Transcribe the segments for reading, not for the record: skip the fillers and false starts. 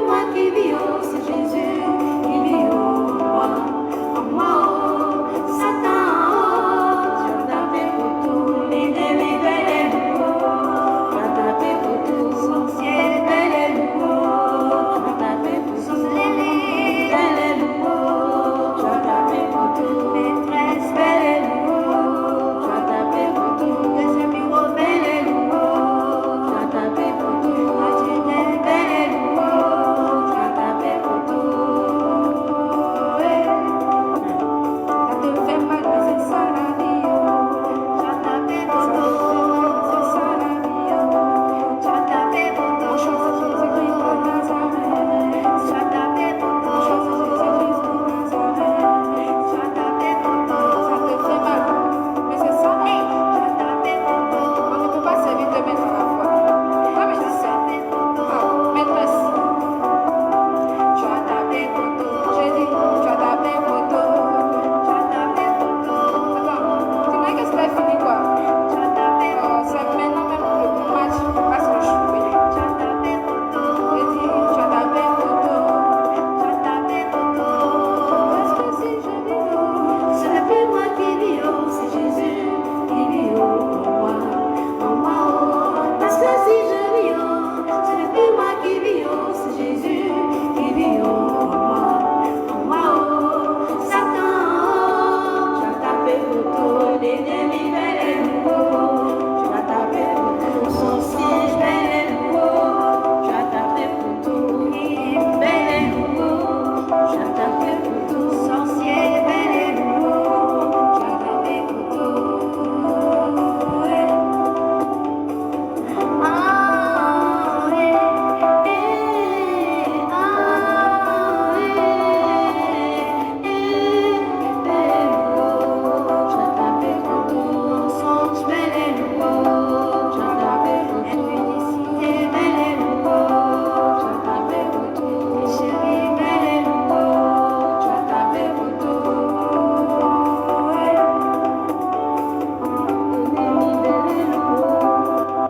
moi qui vis, oh, c'est Jésus qui vit, oh, en moi, oh, Satan, oh, tu as tapé pour tout, l'ennemi bel et nouveau, tu as tapé pour tout, sorcier bel et nouveau, tu as tapé pour tout, bel et nouveau, tu as tapé pour tout, maîtresse bel et nouveau, tu as tapé pour tout, deuxième bureau bel et nouveau, tu as tapé pour tout, adjudant bel et nouveau, tu as tapé pour tout, ça te fait mal, mais c'est ça la vie, tu as tapé pour tout, c'est ça la vie, tu as tapé pour tout, Jésus-Christ de Nazareth, tu as tapé pour tout, Jésus-Christ de Nazareth, tu as tapé pour tout, ça te fait mal, mais c'est ça, tu as tapé pour tout, on ne peut pas servir deux maîtres à la fois, non mais c'est ça, maîtresse, tu as tapé pour tout, j'ai dit, tu as tapé pour tout, tu as tapé pour tout, attends, tu crois que c'est fini quoi, tu as tapé pour tout, c'est maintenant même le match, passe le chou, tu as tapé pour tout, j'ai dit, tu as tapé pour tout, tu as tapé pour tout, parce que si je vis, oh, ce n'est plus moi qui vis, oh, c'est Jésus qui vit, oh, en moi, oh, parce que si je vis, oh, ce n'est plus moi qui vis, oh, c'est Jésus qui vit, oh, en moi, oh, Satan, oh, tu as tapé pour tout, l'ennemi bel et nouveau, tu as tapé pour tout, sorcier bel et nouveau, tu as tapé pour tout, bel et nouveau, tu as tapé pour tout, sorcier bel et nouveau, tu as tapé pour tout, ouais. Ah, eh, tu as tapé pour tout, songe bel et nouveau, tu as tapé pour tout, impudicité bel et nouveau, tu as tapé pour tout, chérie bel et nouveau, tu as tapé pour tout, ouais. Ennemi bel et nouveau,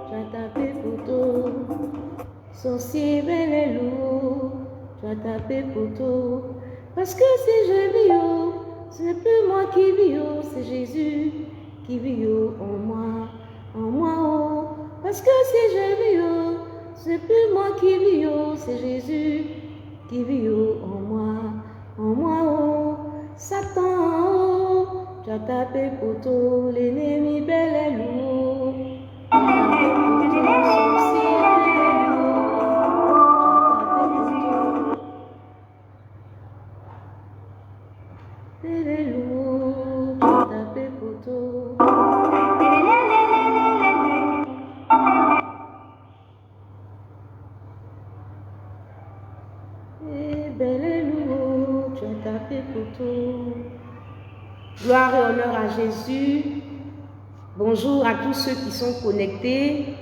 tu as tapé pour tout, sorcier bel et lourd, tu as tapé pour tout, parce que si je vis, oh, ce n'est plus moi qui vis, oh, c'est Jésus qui vit, oh, en moi, oh, parce que si je vis, oh, ce n'est plus moi qui vis, oh, c'est Jésus qui vit, oh, en moi, oh, Satan, oh, tu as tapé pour tout, l'ennemi bel et lourd, tu as tapé pour tout, sorcier bel et lourd, tu as tapé pour tout, bel et lourd, tu as tapé pour tout. Et bel et lourd, tu as tapé pour tout. Gloire et honneur à Jésus. Bonjour à tous ceux qui sont connectés.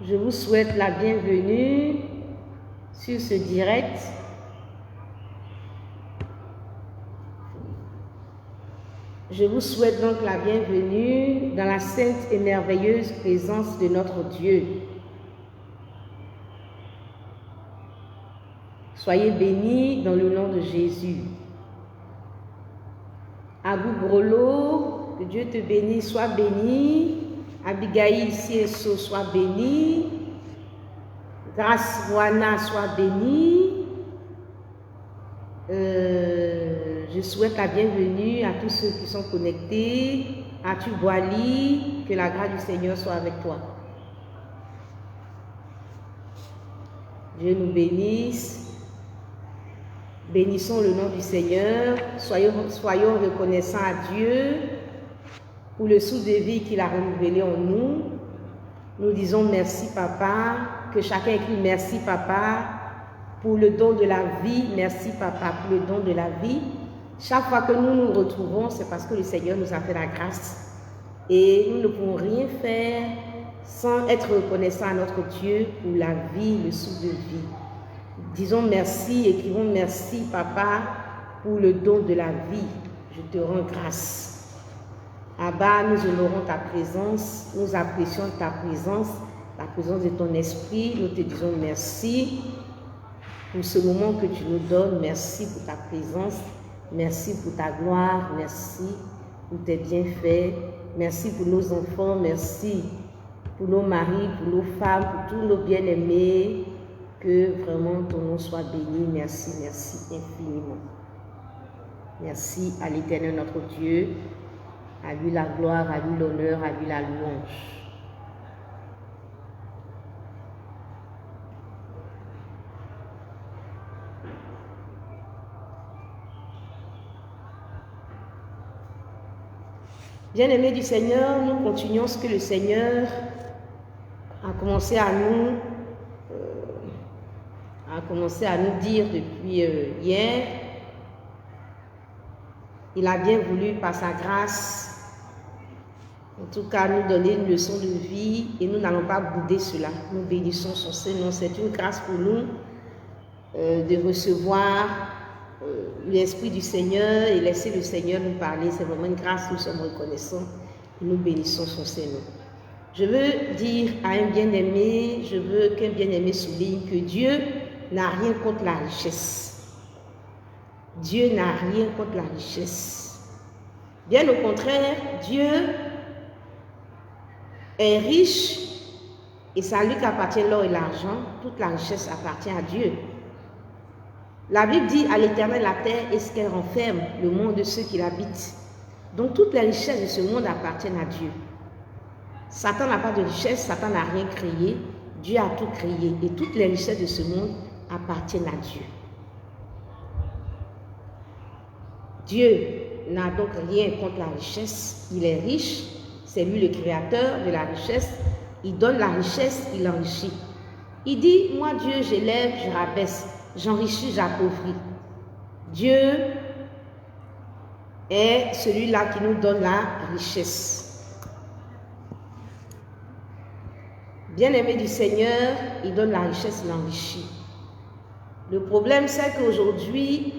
Je vous souhaite la bienvenue sur ce direct. Je vous souhaite donc la bienvenue dans la sainte et merveilleuse présence de notre Dieu. Soyez bénis dans le nom de Jésus. Abou Grolo, que Dieu te bénisse, sois béni. Abigail Sieso, sois béni. Grâce Moana, sois béni. Je souhaite la bienvenue à tous ceux qui sont connectés. Atu Boali, que la grâce du Seigneur soit avec toi. Dieu nous bénisse. Bénissons le nom du Seigneur. Soyons reconnaissants à Dieu pour le souffle de vie qu'il a renouvelé en nous. Nous disons merci Papa. Que chacun écrit merci Papa pour le don de la vie. Merci Papa pour le don de la vie. Chaque fois que nous nous retrouvons, c'est parce que le Seigneur nous a fait la grâce. Et nous ne pouvons rien faire sans être reconnaissants à notre Dieu pour la vie, le souffle de vie. Disons merci, écrivons merci Papa pour le don de la vie. Je te rends grâce. Abba, nous honorons ta présence, nous apprécions ta présence la présence de ton esprit. Nous te disons merci pour ce moment que tu nous donnes. Merci pour ta présence. Merci pour ta gloire. Merci pour tes bienfaits. Merci pour nos enfants. Merci pour nos maris, pour nos femmes, pour tous nos bien-aimés. Que vraiment ton nom soit béni. Merci, merci infiniment. Merci à l'Éternel notre Dieu. À lui la gloire, à lui l'honneur, à lui la louange. Bien-aimés du Seigneur, nous continuons ce que le Seigneur a commencé à nous dire depuis hier. Il a bien voulu, par sa grâce, en tout cas, nous donner une leçon de vie et nous n'allons pas bouder cela. Nous bénissons son Seigneur. C'est une grâce pour nous de recevoir l'Esprit du Seigneur et laisser le Seigneur nous parler. C'est vraiment une grâce, nous sommes reconnaissants et nous bénissons son Seigneur. Je veux dire à un bien-aimé, je veux qu'un bien-aimé souligne que Dieu n'a rien contre la richesse. Dieu n'a rien contre la richesse. Bien au contraire, Dieu est riche et c'est à lui qu'appartient l'or et l'argent. Toute la richesse appartient à Dieu. La Bible dit à l'Éternel la terre et ce qu'elle renferme, le monde de ceux qui l'habitent. Donc toutes les richesses de ce monde appartiennent à Dieu. Satan n'a pas de richesse, Satan n'a rien créé, Dieu a tout créé et toutes les richesses de ce monde appartiennent à Dieu. Dieu n'a donc rien contre la richesse, il est riche, c'est lui le créateur de la richesse, il donne la richesse, il enrichit. Il dit, moi Dieu, j'élève, je rabaisse, j'enrichis, j'appauvris. Dieu est celui-là qui nous donne la richesse. Bien-aimé du Seigneur, il donne la richesse, il enrichit. Le problème, c'est qu'aujourd'hui,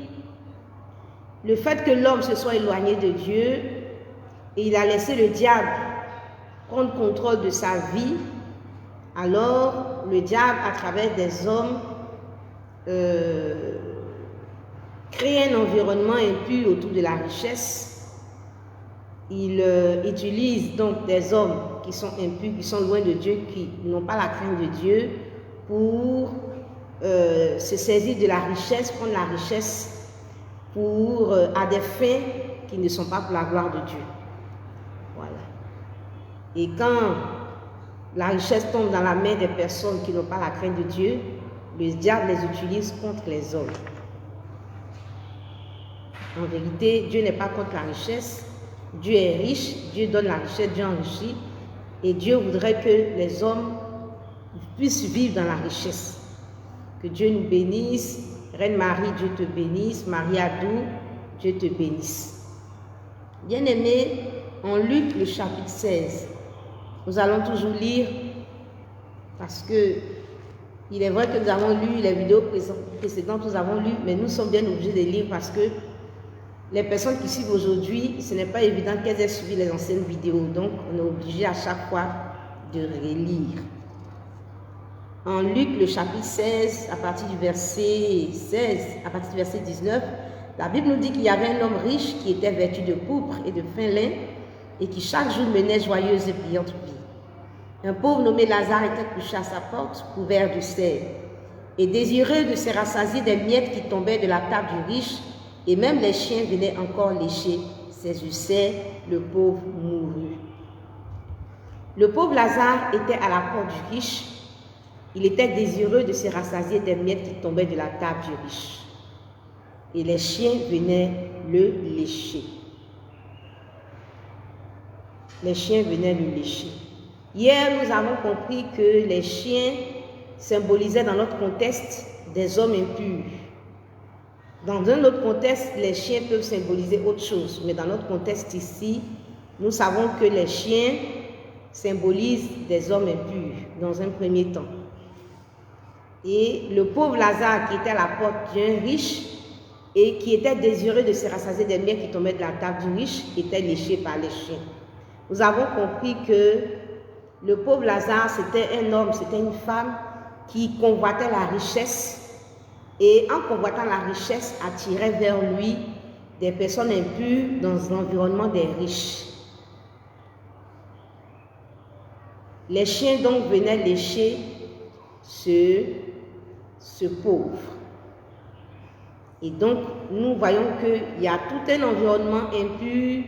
le fait que l'homme se soit éloigné de Dieu et il a laissé le diable prendre contrôle de sa vie, alors le diable, à travers des hommes, crée un environnement impur autour de la richesse. Il utilise donc des hommes qui sont impurs, qui sont loin de Dieu, qui n'ont pas la crainte de Dieu, pour se saisir de la richesse, prendre la richesse à des fins qui ne sont pas pour la gloire de Dieu. Voilà. Et quand la richesse tombe dans la main des personnes qui n'ont pas la crainte de Dieu, le diable les utilise contre les hommes. En vérité, Dieu n'est pas contre la richesse. Dieu est riche, Dieu donne la richesse, Dieu enrichit. Et Dieu voudrait que les hommes puissent vivre dans la richesse. Que Dieu nous bénisse. Reine Marie, Dieu te bénisse. Marie Adou, Dieu te bénisse. Bien-aimés, en Luc, le chapitre 16, nous allons toujours lire parce que il est vrai que nous avons lu les vidéos précédentes, nous avons lu, mais nous sommes bien obligés de lire parce que les personnes qui suivent aujourd'hui, ce n'est pas évident qu'elles aient suivi les anciennes vidéos. Donc, on est obligé à chaque fois de relire. En Luc, le chapitre 16, à partir du verset 19, la Bible nous dit qu'il y avait un homme riche qui était vêtu de pourpre et de fin lin et qui chaque jour menait joyeuse et brillante vie. Un pauvre nommé Lazare était couché à sa porte, couvert de cernes, et désireux de se rassasier des miettes qui tombaient de la table du riche, et même les chiens venaient encore lécher ses ulcères, le pauvre mourut. Le pauvre Lazare était à la porte du riche. Il était désireux de se rassasier des miettes qui tombaient de la table du riche. Et les chiens venaient le lécher. Les chiens venaient le lécher. Hier, nous avons compris que les chiens symbolisaient dans notre contexte des hommes impurs. Dans un autre contexte, les chiens peuvent symboliser autre chose. Mais dans notre contexte ici, nous savons que les chiens symbolisent des hommes impurs dans un premier temps. Et le pauvre Lazare qui était à la porte d'un riche et qui était désireux de se rassasier des miettes qui tombaient de la table du riche était léché par les chiens. Nous avons compris que Le pauvre Lazare, c'était un homme, c'était une femme qui convoitait la richesse et en convoitant la richesse, attirait vers lui des personnes impures dans l'environnement des riches. Les chiens donc venaient lécher ce pauvre. Et donc, nous voyons qu'il y a tout un environnement impur,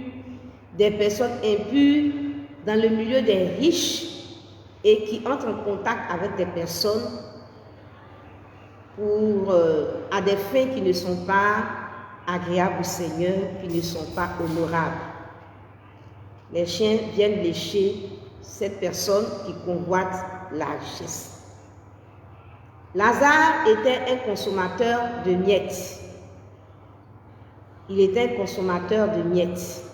des personnes impures dans le milieu des riches et qui entrent en contact avec des personnes à des fins qui ne sont pas agréables au Seigneur, qui ne sont pas honorables. Les chiens viennent lécher cette personne qui convoite la richesse. Lazare était un consommateur de miettes. Il était un consommateur de miettes.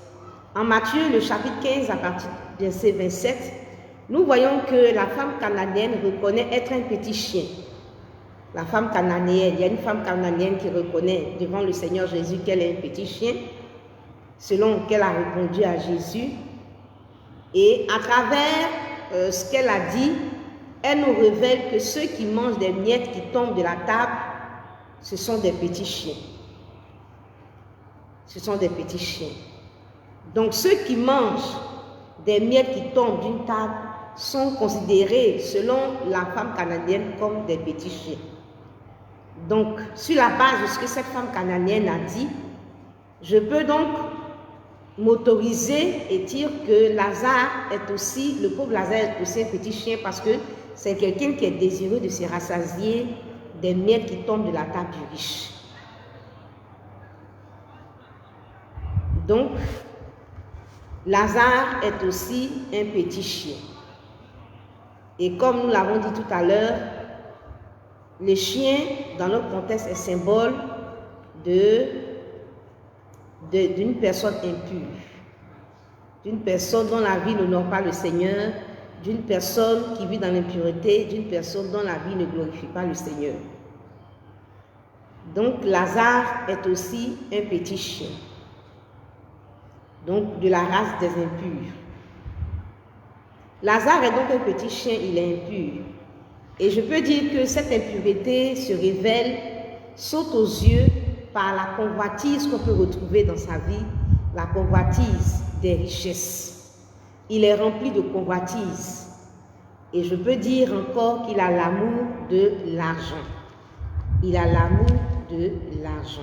En Matthieu, le chapitre 15, à partir du verset 27, nous voyons que la femme cananéenne reconnaît être un petit chien. La femme cananéenne, il y a une femme cananéenne qui reconnaît devant le Seigneur Jésus qu'elle est un petit chien, selon qu'elle a répondu à Jésus. Et à travers ce qu'elle a dit, elle nous révèle que ceux qui mangent des miettes qui tombent de la table, ce sont des petits chiens. Ce sont des petits chiens. Donc ceux qui mangent des miettes qui tombent d'une table sont considérés, selon la femme cananéenne, comme des petits chiens. Donc, sur la base de ce que cette femme cananéenne a dit, je peux donc m'autoriser et dire que Lazare est aussi, le pauvre Lazare est aussi un petit chien parce que c'est quelqu'un qui est désireux de se rassasier des miettes qui tombent de la table du riche. Donc, Lazare est aussi un petit chien. Et comme nous l'avons dit tout à l'heure, le chien, dans notre contexte, est symbole d'une personne impure, d'une personne dont la vie n'honore pas le Seigneur, d'une personne qui vit dans l'impureté, d'une personne dont la vie ne glorifie pas le Seigneur. Donc Lazare est aussi un petit chien, donc de la race des impurs. Lazare est donc un petit chien, il est impur. Et je peux dire que cette impureté se révèle, saute aux yeux par la convoitise qu'on peut retrouver dans sa vie, la convoitise des richesses. Il est rempli de convoitise. Et je peux dire encore qu'il a l'amour de l'argent. Il a l'amour de l'argent.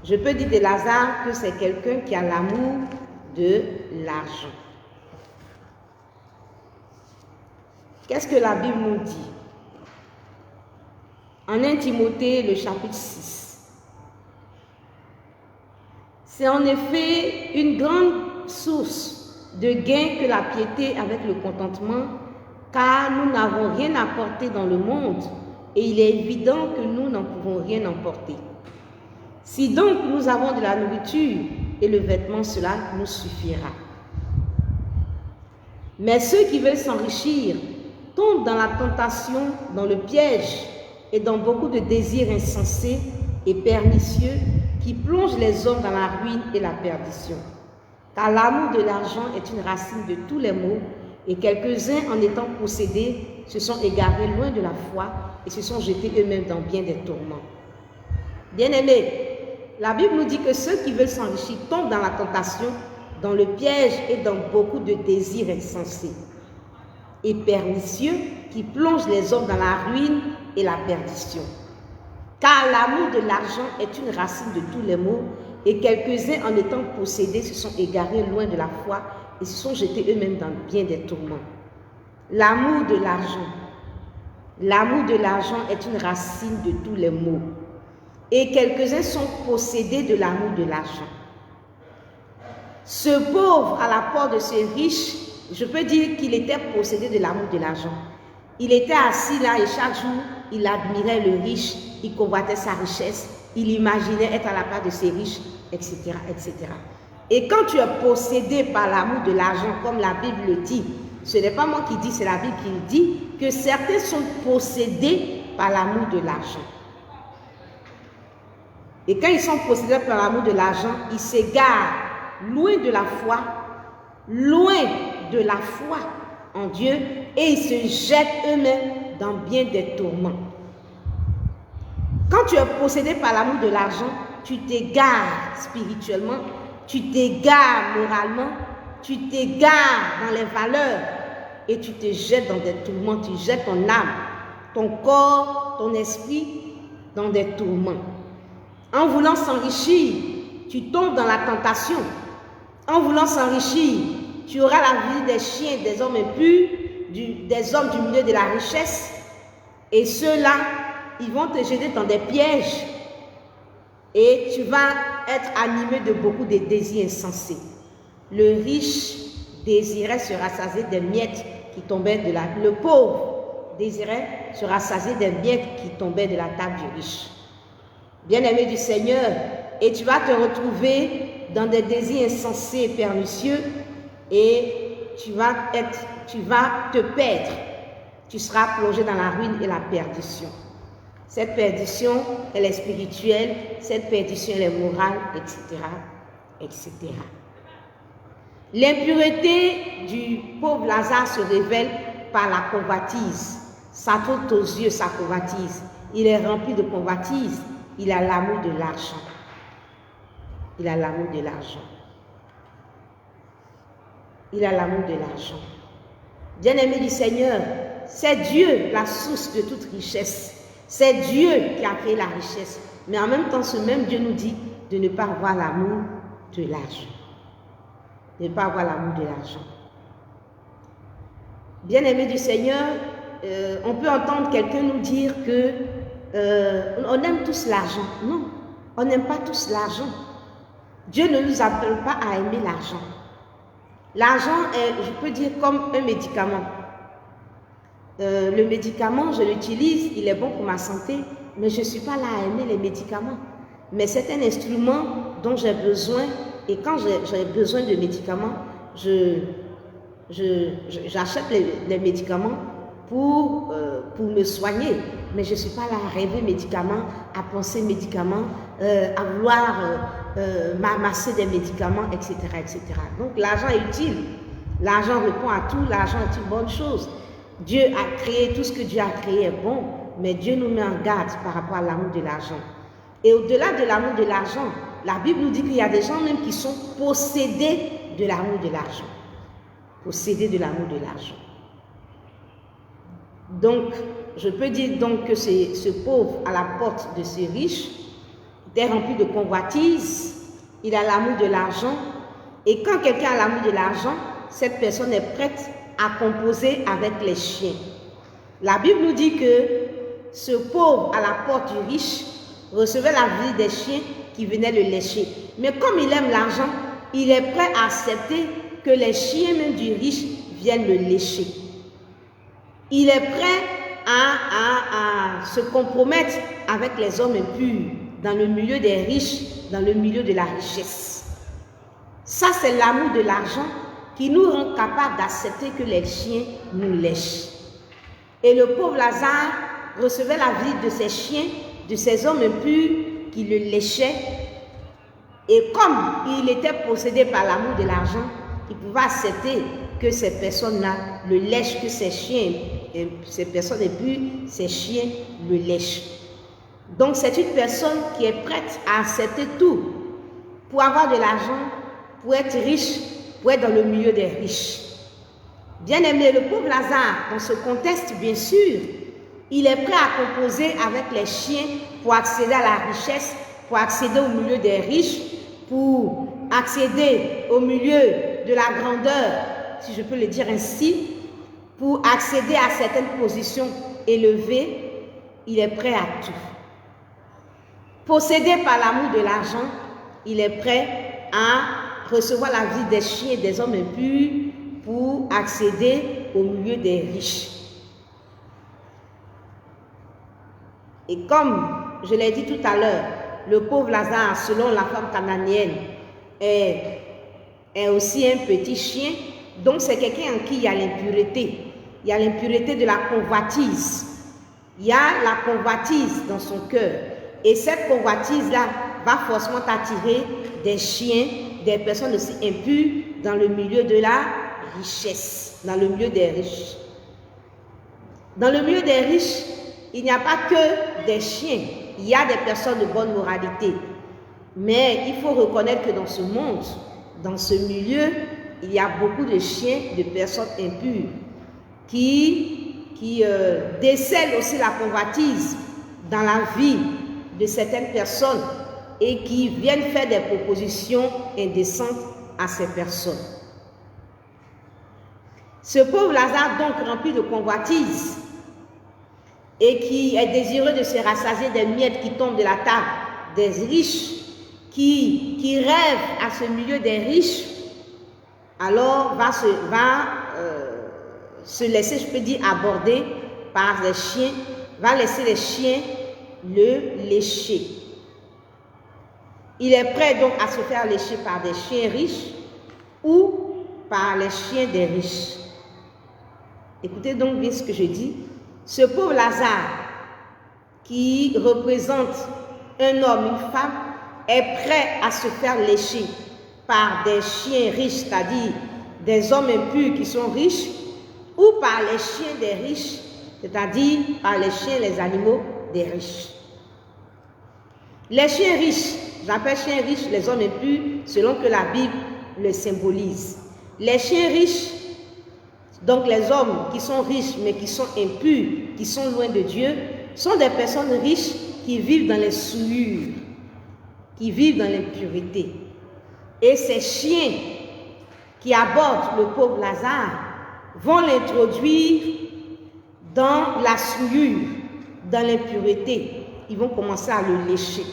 Je peux dire de Lazare que c'est quelqu'un qui a l'amour de l'argent. Qu'est-ce que la Bible nous dit? En 1 Timothée, le chapitre 6. C'est en effet une grande source de gain que la piété avec le contentement, car nous n'avons rien apporté dans le monde et il est évident que nous n'en pouvons rien emporter. Si donc nous avons de la nourriture et le vêtement, cela nous suffira. Mais ceux qui veulent s'enrichir tombent dans la tentation, dans le piège et dans beaucoup de désirs insensés et pernicieux qui plongent les hommes dans la ruine et la perdition. Car l'amour de l'argent est une racine de tous les maux et quelques-uns, en étant possédés, se sont égarés loin de la foi et se sont jetés eux-mêmes dans bien des tourments. Bien-aimés, la Bible nous dit que ceux qui veulent s'enrichir tombent dans la tentation, dans le piège et dans beaucoup de désirs insensés et pernicieux qui plongent les hommes dans la ruine et la perdition. Car l'amour de l'argent est une racine de tous les maux et quelques-uns, en étant possédés, se sont égarés loin de la foi et se sont jetés eux-mêmes dans bien des tourments. L'amour de l'argent est une racine de tous les maux et quelques-uns sont possédés de l'amour de l'argent. Ce pauvre à la porte de ce riche, je peux dire qu'il était possédé de l'amour de l'argent. Il était assis là et chaque jour, il admirait le riche, il convoitait sa richesse, il imaginait être à la place de ces riches, etc., etc. Et quand tu es possédé par l'amour de l'argent, comme la Bible le dit, ce n'est pas moi qui dis, c'est la Bible qui le dit, que certains sont possédés par l'amour de l'argent. Et quand ils sont possédés par l'amour de l'argent, ils s'égarent loin de la foi, loin de la foi, en Dieu et ils se jettent eux-mêmes dans bien des tourments. Quand tu es possédé par l'amour de l'argent, tu t'égares spirituellement, tu t'égares moralement, tu t'égares dans les valeurs et tu te jettes dans des tourments, tu jettes ton âme, ton corps, ton esprit dans des tourments. En voulant s'enrichir, tu tombes dans la tentation. En voulant s'enrichir, tu auras la vie des chiens, des hommes impurs, des hommes du milieu de la richesse. Et ceux-là, ils vont te jeter dans des pièges. Et tu vas être animé de beaucoup de désirs insensés. Le riche désirait se rassasier des miettes qui tombaient de la... Le pauvre désirait se rassasier des miettes qui tombaient de la table du riche. Bien-aimé du Seigneur, et tu vas te retrouver dans des désirs insensés et pernicieux et tu vas te perdre. Tu seras plongé dans la ruine et la perdition. Cette perdition, elle est spirituelle, cette perdition, elle est morale, etc., etc. L'impureté du pauvre Lazare se révèle par la convoitise. Ça saute aux yeux sa convoitise. Il est rempli de convoitise. Il a l'amour de l'argent. Il a l'amour de l'argent. Il a l'amour de l'argent. Bien-aimé du Seigneur, c'est Dieu la source de toute richesse. C'est Dieu qui a créé la richesse. Mais en même temps, ce même Dieu nous dit de ne pas avoir l'amour de l'argent. De ne pas avoir l'amour de l'argent. Bien-aimé du Seigneur, on peut entendre quelqu'un nous dire que on aime tous l'argent. Non, on n'aime pas tous l'argent. Dieu ne nous appelle pas à aimer l'argent. L'argent est, je peux dire, comme un médicament. Le médicament, je l'utilise, il est bon pour ma santé, mais je ne suis pas là à aimer les médicaments. Mais c'est un instrument dont j'ai besoin, et quand j'ai besoin de médicaments, j'achète les médicaments pour me soigner. Mais je ne suis pas là à rêver médicaments, à penser médicaments, à vouloir m'amasser des médicaments, etc., etc. Donc l'argent est utile. L'argent répond à tout, l'argent est une bonne chose. Dieu a créé, tout ce que Dieu a créé est bon, mais Dieu nous met en garde par rapport à l'amour de l'argent. Et au-delà de l'amour de l'argent, la Bible nous dit qu'il y a des gens même qui sont possédés de l'amour de l'argent. Possédés de l'amour de l'argent. Donc, je peux dire donc que ce pauvre à la porte de ce riche était rempli de convoitise, il a l'amour de l'argent, et quand quelqu'un a l'amour de l'argent, cette personne est prête à composer avec les chiens. La Bible nous dit que ce pauvre à la porte du riche recevait la visite des chiens qui venaient le lécher. Mais comme il aime l'argent, il est prêt à accepter que les chiens même du riche viennent le lécher. Il est prêt à se compromettre avec les hommes impurs dans le milieu des riches, dans le milieu de la richesse. Ça, c'est l'amour de l'argent qui nous rend capables d'accepter que les chiens nous lèchent. Et le pauvre Lazare recevait la visite de ces chiens, de ces hommes impurs qui le léchaient. Et comme il était possédé par l'amour de l'argent, il pouvait accepter que ces personnes-là le lèchent, que ces chiens, ces personnes impures, ces chiens le lèchent. Donc c'est une personne qui est prête à accepter tout pour avoir de l'argent, pour être riche, pour être dans le milieu des riches. Bien aimé, le pauvre Lazare, dans ce contexte, bien sûr, il est prêt à composer avec les chiens pour accéder à la richesse, pour accéder au milieu des riches, pour accéder au milieu de la grandeur, si je peux le dire ainsi, pour accéder à certaines positions élevées, il est prêt à tout. Possédé par l'amour de l'argent, il est prêt à recevoir la vie des chiens et des hommes impurs pour accéder au milieu des riches. Et comme je l'ai dit tout à l'heure, le pauvre Lazare, selon la femme cananéenne, est aussi un petit chien. Donc c'est quelqu'un en qui il y a l'impureté. Il y a l'impureté de la convoitise. Il y a la convoitise dans son cœur. Et cette convoitise-là va forcément attirer des chiens, des personnes aussi impures dans le milieu de la richesse dans le milieu des riches. Dans le milieu des riches, il n'y a pas que des chiens, il y a des personnes de bonne moralité. Mais il faut reconnaître que dans ce monde, dans ce milieu, il y a beaucoup de chiens, de personnes impures qui décèlent aussi la convoitise dans la vie de certaines personnes et qui viennent faire des propositions indécentes à ces personnes. Ce pauvre Lazare, donc rempli de convoitise et qui est désireux de se rassasier des miettes qui tombent de la table des riches, qui rêvent à ce milieu des riches, alors va se laisser, je peux dire, aborder par les chiens, va laisser les chiens le lécher. Il est prêt donc à se faire lécher par des chiens riches ou par les chiens des riches. Écoutez donc bien ce que je dis. Ce pauvre Lazare, qui représente un homme, une femme, est prêt à se faire lécher par des chiens riches, c'est-à-dire des hommes impurs qui sont riches, ou par les chiens des riches, c'est-à-dire par les chiens, les animaux des riches. Les chiens riches, j'appelle chiens riches les hommes impurs selon que la Bible le symbolise. Les chiens riches, donc les hommes qui sont riches mais qui sont impurs, qui sont loin de Dieu, sont des personnes riches qui vivent dans les souillures, qui vivent dans l'impureté. Et ces chiens qui abordent le pauvre Lazare vont l'introduire dans la souillure, dans l'impureté. Ils vont commencer à le lécher.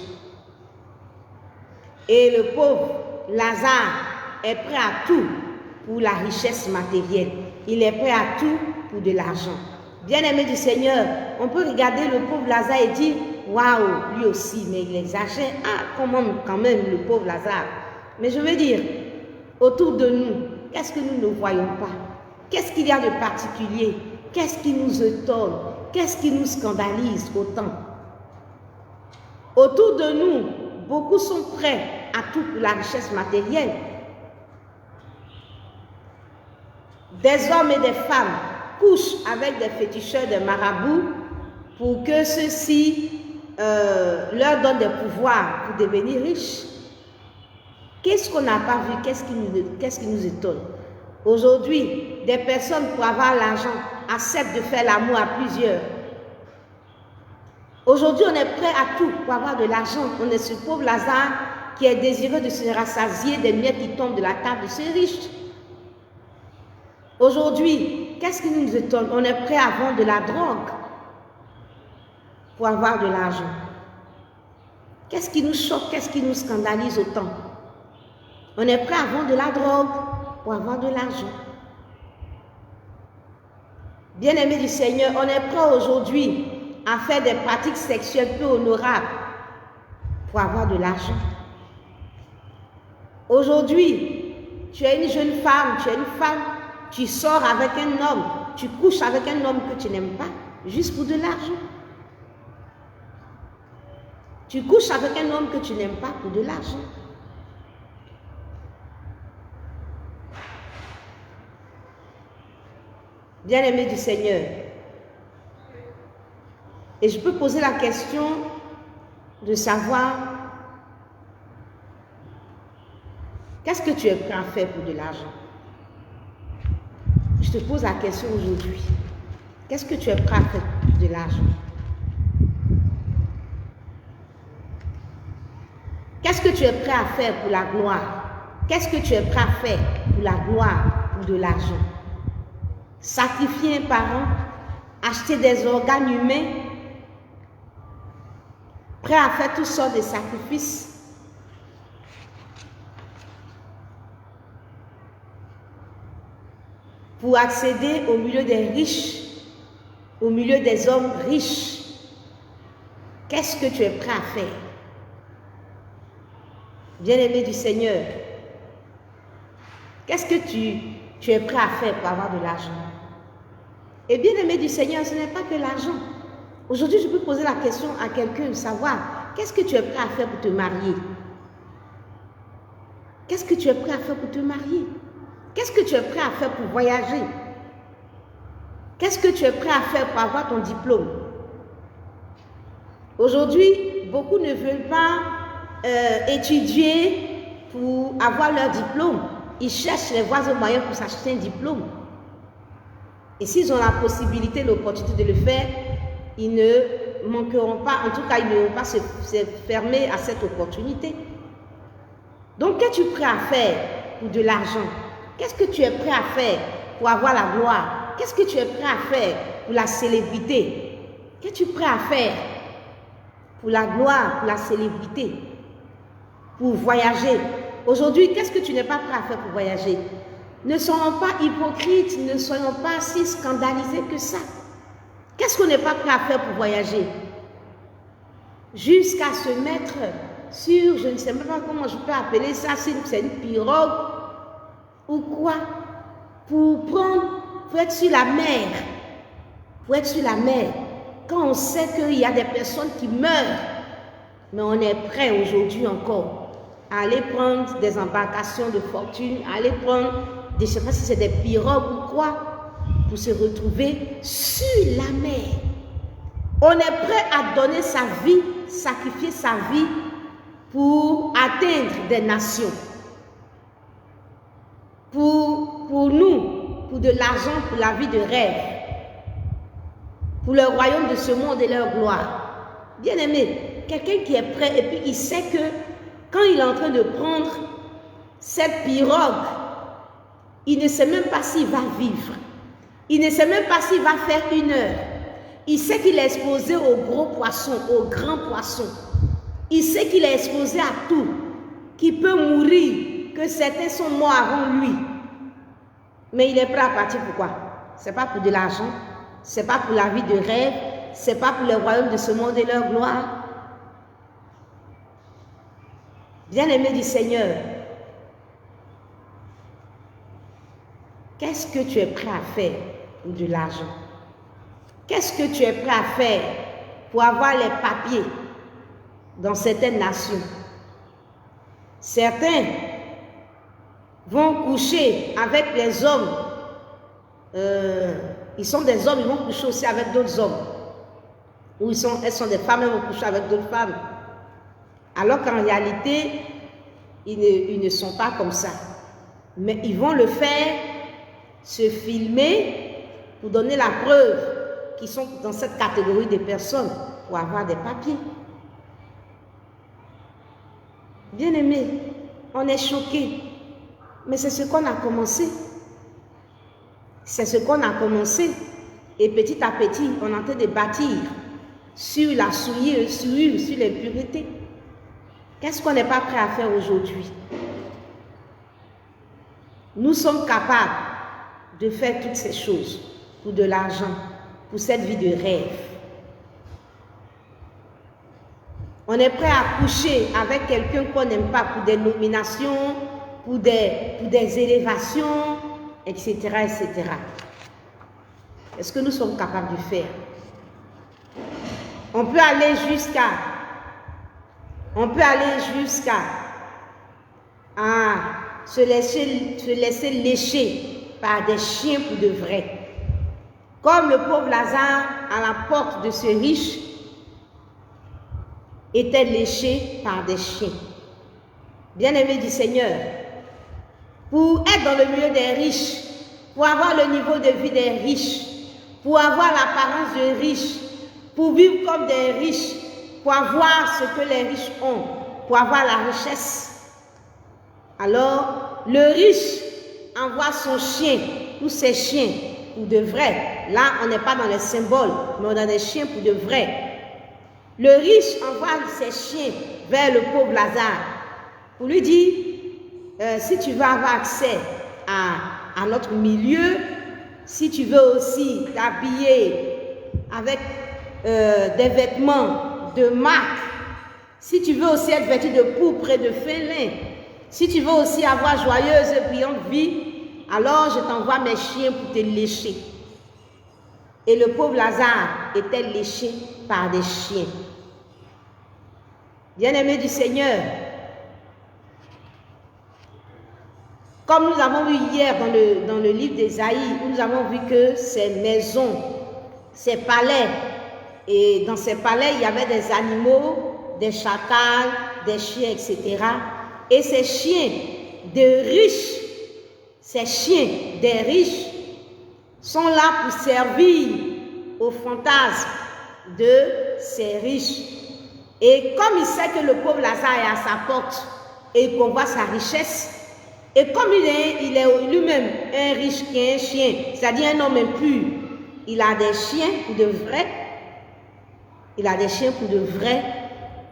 Et le pauvre Lazare est prêt à tout pour la richesse matérielle. Il est prêt à tout pour de l'argent. Bien-aimé du Seigneur, on peut regarder le pauvre Lazare et dire « Waouh, lui aussi, mais il exagère. Ah, quand même, le pauvre Lazare. » Mais je veux dire, autour de nous, qu'est-ce que nous ne voyons pas? Qu'est-ce qu'il y a de particulier? Qu'est-ce qui nous étonne? Qu'est-ce qui nous scandalise autant? Autour de nous, beaucoup sont prêts à tout pour la richesse matérielle. Des hommes et des femmes couchent avec des féticheurs, des marabouts, pour que ceux-ci leur donnent des pouvoirs pour devenir riches. Qu'est-ce qu'on n'a pas vu? Qu'est-ce qui nous étonne? Aujourd'hui, des personnes pour avoir l'argent acceptent de faire l'amour à plusieurs. Aujourd'hui, on est prêt à tout pour avoir de l'argent. On est ce pauvre Lazare qui est désireux de se rassasier des miettes qui tombent de la table de ces riches. Aujourd'hui, qu'est-ce qui nous étonne? On est prêt à vendre de la drogue pour avoir de l'argent. Qu'est-ce qui nous choque? Qu'est-ce qui nous scandalise autant? On est prêt à vendre de la drogue pour avoir de l'argent. Bien-aimés du Seigneur, on est prêt aujourd'hui à faire des pratiques sexuelles peu honorables pour avoir de l'argent. Aujourd'hui, tu es une jeune femme, tu sors avec un homme, tu couches avec un homme que tu n'aimes pas, juste pour de l'argent. Tu couches avec un homme que tu n'aimes pas pour de l'argent. Bien-aimé du Seigneur, et je peux poser la question de savoir qu'est-ce que tu es prêt à faire pour de l'argent? Je te pose la question aujourd'hui. Qu'est-ce que tu es prêt à faire pour de l'argent? Qu'est-ce que tu es prêt à faire pour la gloire? Qu'est-ce que tu es prêt à faire pour la gloire ou de l'argent? Sacrifier un parent, acheter des organes humains, prêt à faire toutes sortes de sacrifices. Pour accéder au milieu des riches, au milieu des hommes riches. Qu'est-ce que tu es prêt à faire? Bien-aimé du Seigneur, qu'est-ce que tu es prêt à faire pour avoir de l'argent? Et bien-aimé du Seigneur, ce n'est pas que l'argent. Aujourd'hui, je peux poser la question à quelqu'un de savoir, qu'est-ce que tu es prêt à faire pour te marier? Qu'est-ce que tu es prêt à faire pour te marier? Qu'est-ce que tu es prêt à faire pour voyager? Qu'est-ce que tu es prêt à faire pour avoir ton diplôme? Aujourd'hui, beaucoup ne veulent pas étudier pour avoir leur diplôme. Ils cherchent les voies et moyens pour s'acheter un diplôme. Et s'ils ont la possibilité, l'opportunité de le faire, ils ne manqueront pas, en tout cas, ils ne vont pas se fermer à cette opportunité. Donc, qu'es-tu prêt à faire pour de l'argent? Qu'est-ce que tu es prêt à faire pour avoir la gloire? Qu'est-ce que tu es prêt à faire pour la célébrité? Qu'es-tu prêt à faire pour la gloire, pour la célébrité, pour voyager? Aujourd'hui, qu'est-ce que tu n'es pas prêt à faire pour voyager? Ne soyons pas hypocrites, ne soyons pas si scandalisés que ça. Qu'est-ce qu'on n'est pas prêt à faire pour voyager? Jusqu'à se mettre sur, je ne sais même pas comment je peux appeler ça, c'est une pirogue ou quoi, pour être sur la mer. Pour être sur la mer. Quand on sait qu'il y a des personnes qui meurent, mais on est prêt aujourd'hui encore à aller prendre des embarcations de fortune, à aller prendre, je ne sais pas si c'est des pirogues ou quoi, pour se retrouver sur la mer. On est prêt à donner sa vie, sacrifier sa vie pour atteindre des nations. Pour nous, pour de l'argent, pour la vie de rêve, pour le royaume de ce monde et leur gloire. Bien aimé, quelqu'un qui est prêt et puis il sait que quand il est en train de prendre cette pirogue, il ne sait même pas s'il va vivre. Il ne sait même pas s'il va faire 1 heure. Il sait qu'il est exposé aux gros poissons, aux grands poissons. Il sait qu'il est exposé à tout, qu'il peut mourir, que certains sont morts avant lui. Mais il est prêt à partir pour quoi? Ce n'est pas pour de l'argent, ce n'est pas pour la vie de rêve, ce n'est pas pour le royaume de ce monde et leur gloire. Bien-aimé du Seigneur, qu'est-ce que tu es prêt à faire pour de l'argent? Qu'est-ce que tu es prêt à faire pour avoir les papiers dans certaines nations? Certains vont coucher avec les hommes. Ils sont des hommes, ils vont coucher aussi avec d'autres hommes. Ou elles sont des femmes, elles vont coucher avec d'autres femmes. Alors qu'en réalité, ils ne sont pas comme ça. Mais ils vont le faire, se filmer pour donner la preuve qu'ils sont dans cette catégorie de personnes pour avoir des papiers. Bien-aimés, on est choqués. Mais c'est ce qu'on a commencé. C'est ce qu'on a commencé. Et petit à petit, on est en train de bâtir sur la souillure, sur l'impureté. Qu'est-ce qu'on n'est pas prêt à faire aujourd'hui? Nous sommes capables de faire toutes ces choses pour de l'argent, pour cette vie de rêve. On est prêt à coucher avec quelqu'un qu'on n'aime pas pour des nominations, pour des élévations, etc., etc. Est-ce que nous sommes capables de faire? On peut aller jusqu'à se laisser lécher par des chiens pour de vrai. Comme le pauvre Lazare à la porte de ce riche était léché par des chiens. Bien-aimé du Seigneur, pour être dans le milieu des riches, pour avoir le niveau de vie des riches, pour avoir l'apparence de riches, pour vivre comme des riches, pour avoir ce que les riches ont, pour avoir la richesse. Alors, le riche envoie son chien ou ses chiens pour de vrai. Là, on n'est pas dans les symboles, mais on a des chiens pour de vrai. Le riche envoie ses chiens vers le pauvre Lazare pour lui dire, si tu veux avoir accès à notre milieu, si tu veux aussi t'habiller avec des vêtements de marque, si tu veux aussi être vêtu de pourpre et de fin lin, si tu veux aussi avoir joyeuse et brillante vie, alors je t'envoie mes chiens pour te lécher. Et le pauvre Lazare était léché par des chiens. Bien-aimé du Seigneur, Comme nous avons vu hier dans le livre d'Ésaïe, où nous avons vu que ces maisons, ces palais, et dans ces palais, il y avait des animaux, des chacals, des chiens, etc. Et ces chiens de riches, ces chiens des riches sont là pour servir au fantasme de ces riches. Et comme il sait que le pauvre Lazare est à sa porte et qu'on voit sa richesse, et comme il est lui-même un riche qui est un chien, c'est-à-dire un homme impur, il a des chiens pour de vrai,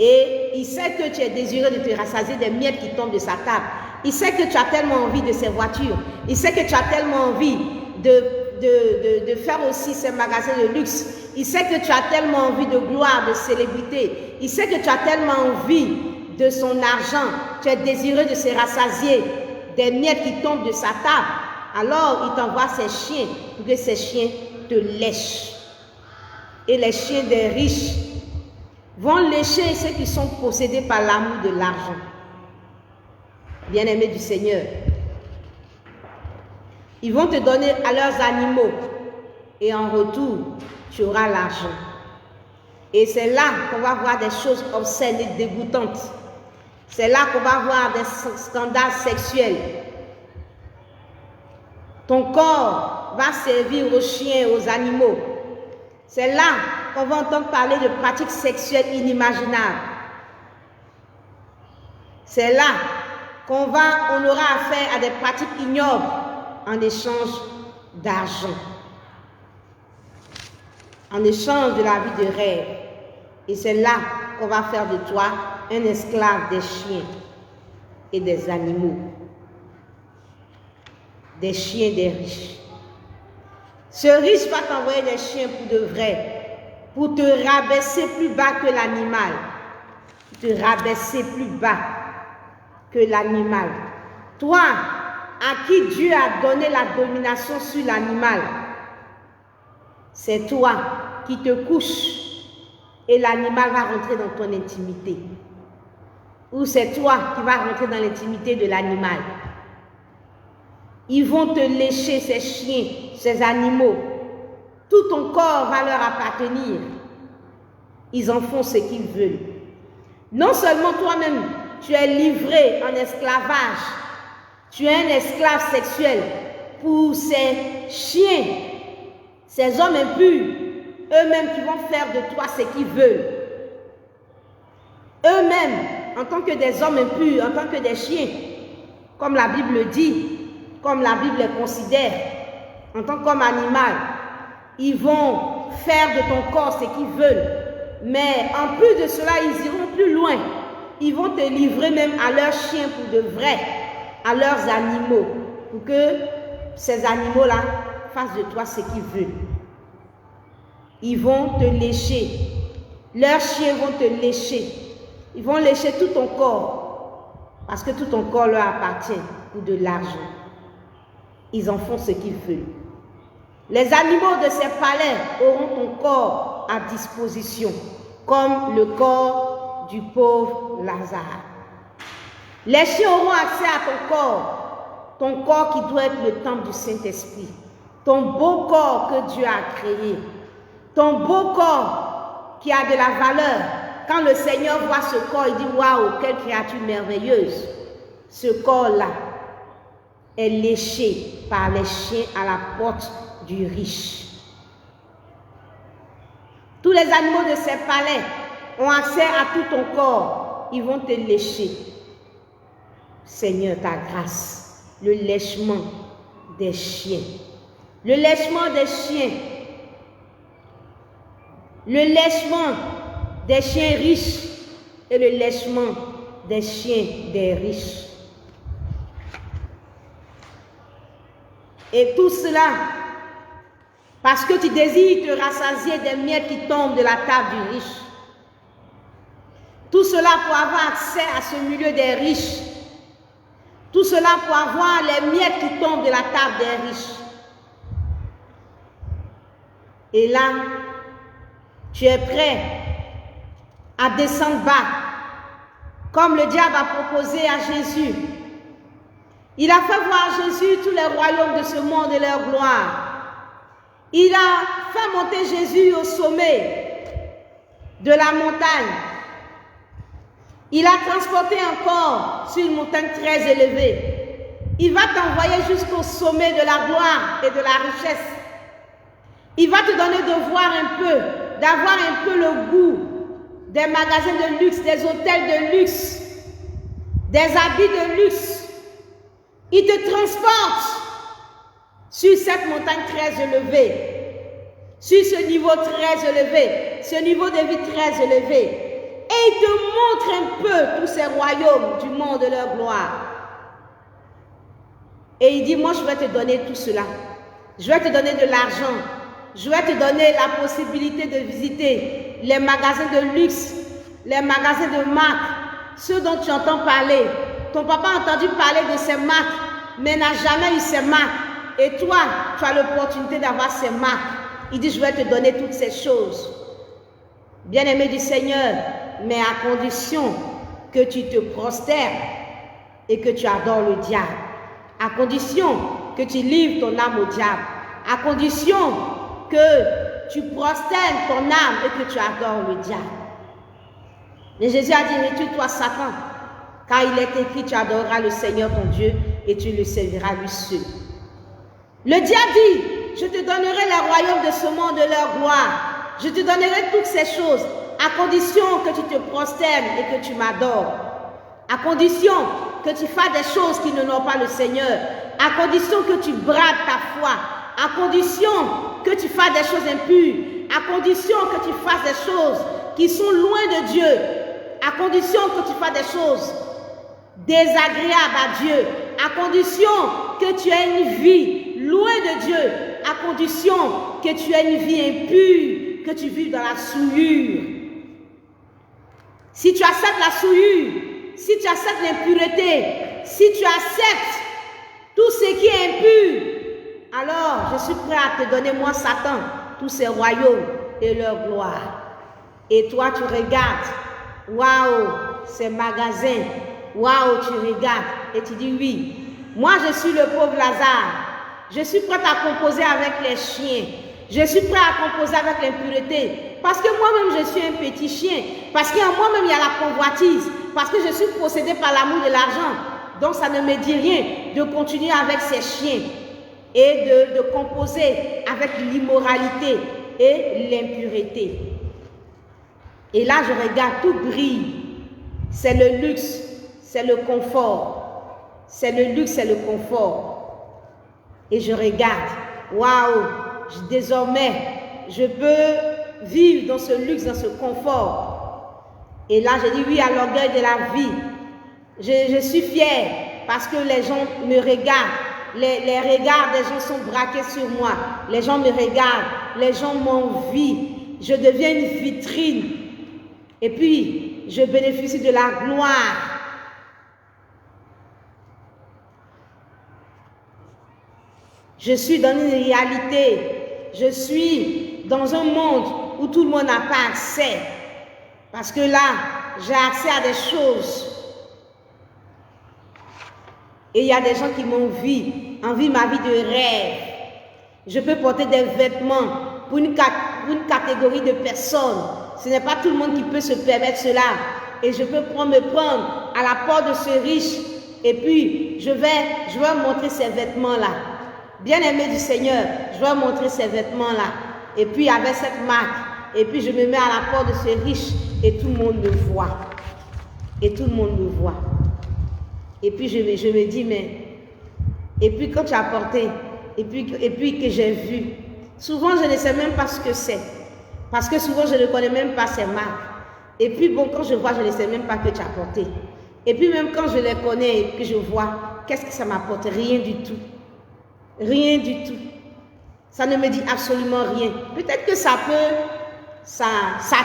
et il sait que tu es désireux de te rassasier des miettes qui tombent de sa table. Il sait que tu as tellement envie de ses voitures, il sait que tu as tellement envie de faire aussi ces magasins de luxe, il sait que tu as tellement envie de gloire, de célébrité, il sait que tu as tellement envie de son argent, tu es désireux de se rassasier des miettes qui tombent de sa table. Alors il t'envoie ses chiens pour que ces chiens te lèchent. Et les chiens des riches vont lécher ceux qui sont possédés par l'amour de l'argent. Bien-aimés du Seigneur, ils vont te donner à leurs animaux et en retour, tu auras l'argent. Et c'est là qu'on va voir des choses obscènes et dégoûtantes. C'est là qu'on va voir des scandales sexuels. Ton corps va servir aux chiens, aux animaux. C'est là qu'on va entendre parler de pratiques sexuelles inimaginables. C'est là qu'on aura affaire à des pratiques ignobles en échange d'argent, en échange de la vie de rêve. Et c'est là qu'on va faire de toi un esclave des chiens et des animaux, des chiens des riches. Ce riche va t'envoyer des chiens pour de vrai, pour te rabaisser plus bas que l'animal, te rabaisser plus bas que l'animal. Toi, à qui Dieu a donné la domination sur l'animal, c'est toi qui te couches et l'animal va rentrer dans ton intimité. Ou c'est toi qui vas rentrer dans l'intimité de l'animal. Ils vont te lécher, ces chiens, ces animaux. Tout ton corps va leur appartenir. Ils en font ce qu'ils veulent. Non seulement toi-même, tu es livré en esclavage, tu es un esclave sexuel pour ces chiens, ces hommes impurs, eux-mêmes qui vont faire de toi ce qu'ils veulent. Eux-mêmes, en tant que des hommes impurs, en tant que des chiens, comme la Bible dit, comme la Bible les considère, en tant qu'homme animal, ils vont faire de ton corps ce qu'ils veulent. Mais en plus de cela, ils iront plus loin. Ils vont te livrer même à leurs chiens pour de vrai, à leurs animaux, pour que ces animaux-là fassent de toi ce qu'ils veulent. Ils vont te lécher. Leurs chiens vont te lécher. Ils vont lécher tout ton corps, parce que tout ton corps leur appartient pour de l'argent. Ils en font ce qu'ils veulent. Les animaux de ces palais auront ton corps à disposition, comme le corps du pauvre Lazare. Les chiens auront accès à ton corps qui doit être le temple du Saint-Esprit, ton beau corps que Dieu a créé, ton beau corps qui a de la valeur. Quand le Seigneur voit ce corps, il dit « Waouh, quelle créature merveilleuse !» Ce corps-là est léché par les chiens à la porte du riche. Tous les animaux de ces palais ont accès à tout ton corps. Ils vont te lécher. Seigneur, ta grâce, le lèchement des chiens. Le lèchement des chiens. Le lèchement des chiens riches et le lèchement des chiens des riches. Et tout cela, parce que tu désires te rassasier des miettes qui tombent de la table du riche. Tout cela pour avoir accès à ce milieu des riches. Tout cela pour avoir les miettes qui tombent de la table des riches. Et là, tu es prêt à descendre bas, comme le diable a proposé à Jésus. Il a fait voir à Jésus tous les royaumes de ce monde et leur gloire. Il a fait monter Jésus au sommet de la montagne. Il a transporté encore sur une montagne très élevée. Il va t'envoyer jusqu'au sommet de la gloire et de la richesse. Il va te donner de voir un peu, d'avoir un peu le goût des magasins de luxe, des hôtels de luxe, des habits de luxe. Il te transporte sur cette montagne très élevée, sur ce niveau très élevé, ce niveau de vie très élevé. Et il te montre un peu tous ces royaumes du monde de leur gloire. Et il dit, moi je vais te donner tout cela. Je vais te donner de l'argent. Je vais te donner la possibilité de visiter les magasins de luxe, les magasins de marque, ceux dont tu entends parler. Ton papa a entendu parler de ces marques, mais n'a jamais eu ces marques. Et toi, tu as l'opportunité d'avoir ces marques. Il dit, je vais te donner toutes ces choses. Bien-aimé du Seigneur, mais à condition que tu te prosternes et que tu adores le diable. À condition que tu livres ton âme au diable. À condition que tu prosternes ton âme et que tu adores le diable. Mais Jésus a dit, retire-toi Satan, car il est écrit, tu adoreras le Seigneur ton Dieu et tu le serviras lui seul. Le diable dit, je te donnerai les royaumes de ce monde de leur gloire. Je te donnerai toutes ces choses, à condition que tu te prosternes et que tu m'adores. À condition que tu fasses des choses qui n'honorent pas le Seigneur. À condition que tu brades ta foi. À condition que tu fasses des choses impures. À condition que tu fasses des choses qui sont loin de Dieu. À condition que tu fasses des choses désagréables à Dieu. À condition que tu aies une vie loin de Dieu. À condition que tu aies une vie impure, que tu vives dans la souillure. Si tu acceptes la souillure, si tu acceptes l'impureté, si tu acceptes tout ce qui est impur, alors je suis prêt à te donner, moi Satan, tous ces royaumes et leur gloire. Et toi tu regardes, waouh, ces magasins, waouh, tu regardes et tu dis oui, moi je suis le pauvre Lazare, je suis prêt à composer avec les chiens, je suis prêt à composer avec l'impureté, parce que moi-même je suis un petit chien, parce qu'en moi-même il y a la convoitise, parce que je suis possédé par l'amour de l'argent. Donc ça ne me dit rien de continuer avec ces chiens et de composer avec l'immoralité et l'impureté. Et là je regarde, tout brille. C'est le luxe, c'est le confort. C'est le luxe, c'est le confort. Et je regarde, waouh, désormais je peux vivre dans ce luxe, dans ce confort. Et là, je dis oui à l'orgueil de la vie. Je suis fière parce que les gens me regardent. Les regards des gens sont braqués sur moi. Les gens me regardent. Les gens m'envient. Je deviens une vitrine. Et puis, je bénéficie de la gloire. Je suis dans une réalité. Je suis dans un monde où tout le monde n'a pas accès. Parce que là, j'ai accès à des choses. Et il y a des gens qui m'envient ma vie de rêve. Je peux porter des vêtements pour une catégorie de personnes. Ce n'est pas tout le monde qui peut se permettre cela. Et je peux me prendre à la porte de ce riche. Et puis, je vais montrer ces vêtements-là. Bien-aimé du Seigneur, je vais montrer ces vêtements-là. Et puis, avec cette marque, et puis je me mets à la porte de ce riche. Et tout le monde me voit. Et tout le monde me voit. Et puis je me dis, mais... Et puis quand tu as porté, et puis que j'ai vu, souvent je ne sais même pas ce que c'est. Parce que souvent je ne connais même pas ces marques. Et puis bon, quand je vois, je ne sais même pas que tu as porté. Et puis même quand je les connais et que je vois, qu'est-ce que ça m'apporte? Rien du tout. Rien du tout. Ça ne me dit absolument rien. Peut-être que ça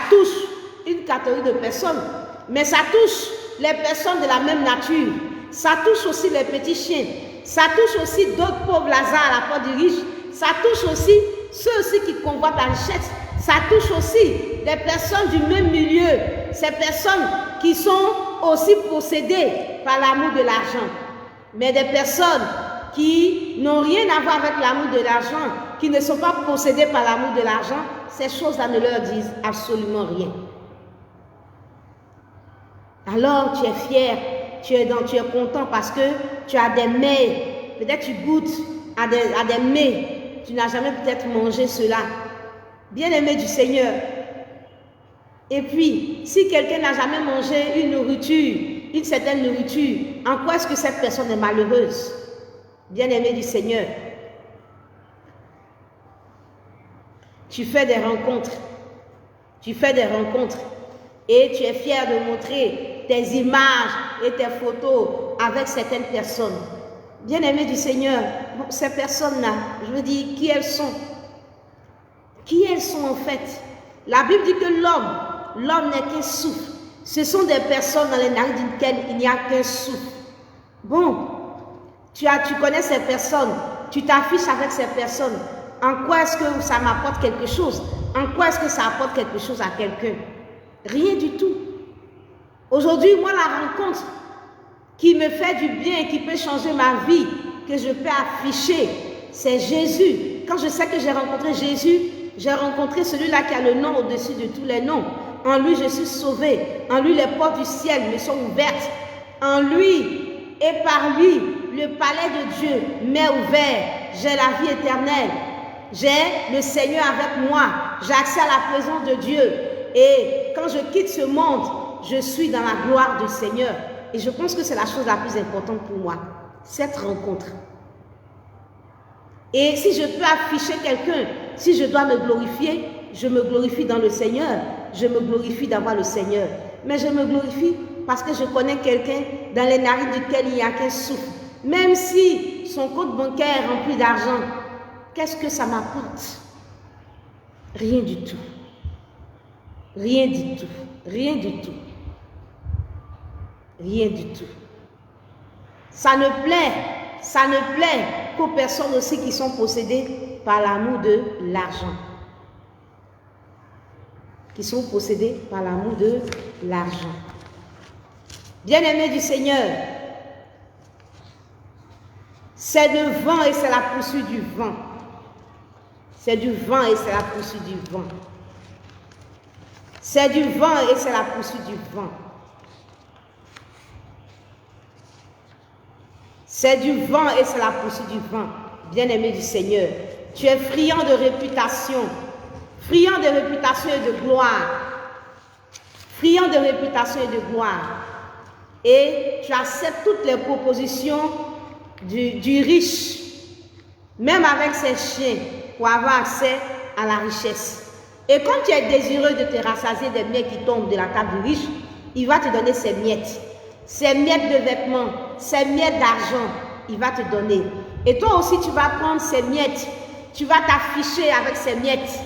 touche une catégorie de personnes, mais ça touche les personnes de la même nature. Ça touche aussi les petits chiens. Ça touche aussi d'autres pauvres Lazare à la porte du riche. Ça touche aussi ceux aussi qui convoitent la richesse. Ça touche aussi les personnes du même milieu. Ces personnes qui sont aussi possédées par l'amour de l'argent. Mais des personnes qui n'ont rien à voir avec l'amour de l'argent, qui ne sont pas possédées par l'amour de l'argent, ces choses-là ne leur disent absolument rien. Alors tu es fier, tu es content parce que tu as des mets, peut-être tu goûtes à des mets, tu n'as jamais peut-être mangé cela. Bien-aimé du Seigneur. Et puis, si quelqu'un n'a jamais mangé une nourriture, une certaine nourriture, en quoi est-ce que cette personne est malheureuse? Bien-aimé du Seigneur. Tu fais des rencontres. Tu fais des rencontres. Et tu es fier de montrer tes images et tes photos avec certaines personnes. Bien-aimé du Seigneur, bon, ces personnes-là, je veux dire, qui elles sont? Qui elles sont en fait? La Bible dit que l'homme n'est qu'un souffle. Ce sont des personnes dans les narines duquel il n'y a qu'un souffle. Bon, tu connais ces personnes, tu t'affiches avec ces personnes. En quoi est-ce que ça m'apporte quelque chose? En quoi est-ce que ça apporte quelque chose à quelqu'un? Rien du tout. Aujourd'hui, moi, la rencontre qui me fait du bien, qui peut changer ma vie, que je peux afficher, c'est Jésus. Quand je sais que j'ai rencontré Jésus, j'ai rencontré celui-là qui a le nom au-dessus de tous les noms. En lui, je suis sauvé. En lui, les portes du ciel me sont ouvertes. En lui et par lui, le palais de Dieu m'est ouvert. J'ai la vie éternelle. J'ai le Seigneur avec moi. J'ai accès à la présence de Dieu. Et quand je quitte ce monde, je suis dans la gloire du Seigneur. Et je pense que c'est la chose la plus importante pour moi, cette rencontre. Et si je peux afficher quelqu'un, si je dois me glorifier, je me glorifie dans le Seigneur. Je me glorifie d'avoir le Seigneur. Mais je me glorifie parce que je connais quelqu'un dans les narines duquel il n'y a qu'un souffle. Même si son compte bancaire est rempli d'argent, qu'est-ce que ça m'apporte? Rien du tout. Rien du tout. Rien du tout. Rien du tout. Ça ne plaît qu'aux personnes aussi qui sont possédées par l'amour de l'argent. Qui sont possédées par l'amour de l'argent. Bien-aimés du Seigneur, c'est le vent et c'est la poursuite du vent. C'est du vent et c'est la poursuite du vent. C'est du vent et c'est la poursuite du vent. C'est du vent et c'est la poursuite du vent. Bien-aimé du Seigneur, tu es friand de réputation. Friand de réputation et de gloire. Friand de réputation et de gloire. Et tu acceptes toutes les propositions du riche, même avec ses chiens, pour avoir accès à la richesse. Et quand tu es désireux de te rassasier des miettes qui tombent de la table du riche, il va te donner ses miettes de vêtements, ses miettes d'argent, il va te donner. Et toi aussi, tu vas prendre ces miettes, tu vas t'afficher avec ces miettes.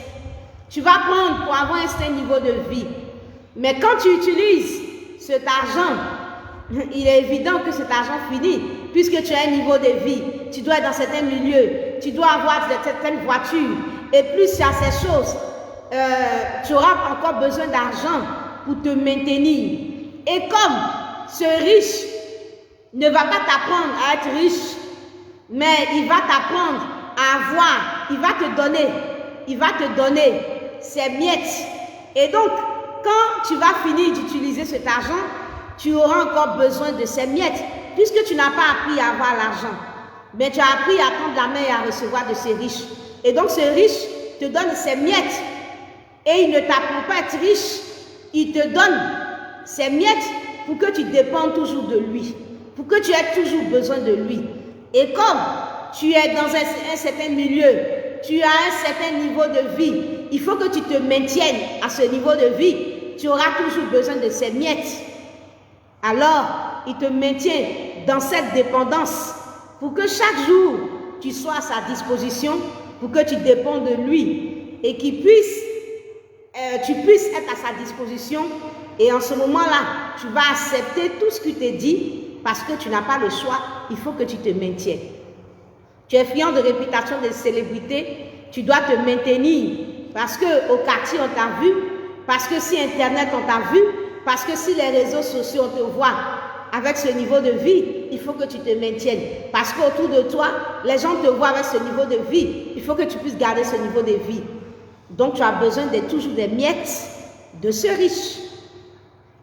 Tu vas prendre pour avoir un certain niveau de vie. Mais quand tu utilises cet argent, il est évident que cet argent finit, puisque tu as un niveau de vie, tu dois être dans certains milieux, tu dois avoir certaines voitures, et plus tu as ces choses, tu auras encore besoin d'argent pour te maintenir. Et comme ce riche ne va pas t'apprendre à être riche, mais il va t'apprendre à avoir, il va te donner ses miettes. Et donc, quand tu vas finir d'utiliser cet argent, tu auras encore besoin de ces miettes, puisque tu n'as pas appris à avoir l'argent, mais tu as appris à tendre la main et à recevoir de ces riches. Et donc ce riche te donne ses miettes, et il ne t'apprend pas à être riche, il te donne ses miettes pour que tu dépendes toujours de lui, pour que tu aies toujours besoin de lui. Et comme tu es dans un certain milieu, tu as un certain niveau de vie, il faut que tu te maintiennes à ce niveau de vie, tu auras toujours besoin de ces miettes. Alors, il te maintient dans cette dépendance pour que chaque jour, tu sois à sa disposition, pour que tu dépendes de lui et qu'il puisse, tu puisses être à sa disposition. Et en ce moment-là, tu vas accepter tout ce qu'il te dit parce que tu n'as pas le choix, il faut que tu te maintiennes. Tu es friand de réputation de célébrité, tu dois te maintenir parce qu'au quartier on t'a vu, parce que si Internet on t'a vu, parce que si les réseaux sociaux on te voit avec ce niveau de vie, il faut que tu te maintiennes. Parce qu'autour de toi, les gens te voient avec ce niveau de vie. Il faut que tu puisses garder ce niveau de vie. Donc, tu as besoin d'être toujours des miettes de ce riche.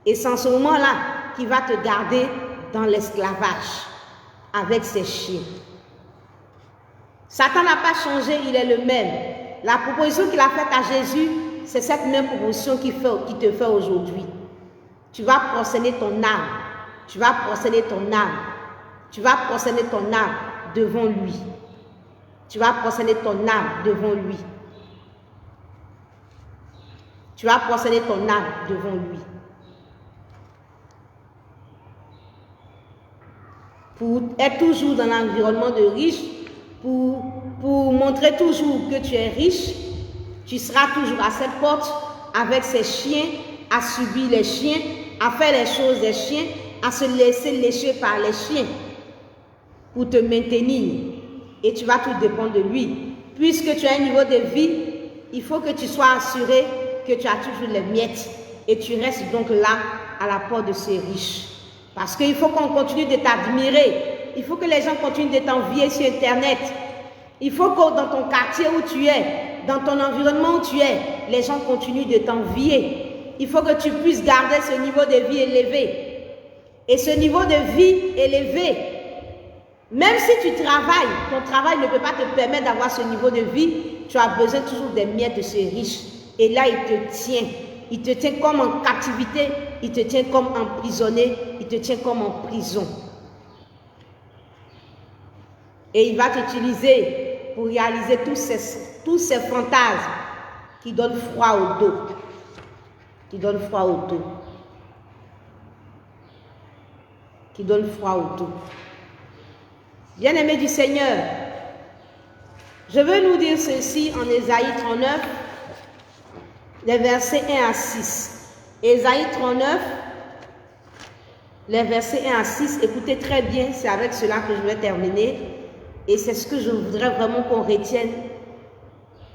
Et c'est en ce moment-là qu'il va te garder dans l'esclavage avec ses chiens. Satan n'a pas changé, il est le même. La proposition qu'il a faite à Jésus, c'est cette même proposition qu'il te fait aujourd'hui. Tu vas prosterner ton âme. Tu vas prosterner ton âme. Tu vas prosterner ton âme devant lui. Tu vas prosterner ton âme devant lui. Tu vas prosterner ton âme devant lui. Pour être toujours dans l'environnement de riche, pour montrer toujours que tu es riche, tu seras toujours à cette porte avec ces chiens, à subir les chiens, à faire les choses des chiens, à se laisser lécher par les chiens pour te maintenir. Et tu vas tout dépendre de lui. Puisque tu as un niveau de vie, il faut que tu sois assuré que tu as toujours les miettes. Et tu restes donc là, à la porte de ces riches. Parce qu'il faut qu'on continue de t'admirer. Il faut que les gens continuent de t'envier sur Internet. Il faut que dans ton quartier où tu es, dans ton environnement où tu es, les gens continuent de t'envier. Il faut que tu puisses garder ce niveau de vie élevé. Et ce niveau de vie élevé, même si tu travailles, ton travail ne peut pas te permettre d'avoir ce niveau de vie, tu as besoin toujours des miettes de ces riches. Et là, il te tient. Il te tient comme en captivité, il te tient comme emprisonné, il te tient comme en prison. Et il va t'utiliser pour réaliser tous ces fantasmes qui donnent froid au dos. Qui donnent froid au dos. Qui donnent froid au dos. Bien-aimés du Seigneur, je veux nous dire ceci en Ésaïe 39, les versets 1 à 6. Ésaïe 39, les versets 1 à 6. Écoutez très bien, c'est avec cela que je vais terminer. Et c'est ce que je voudrais vraiment qu'on retienne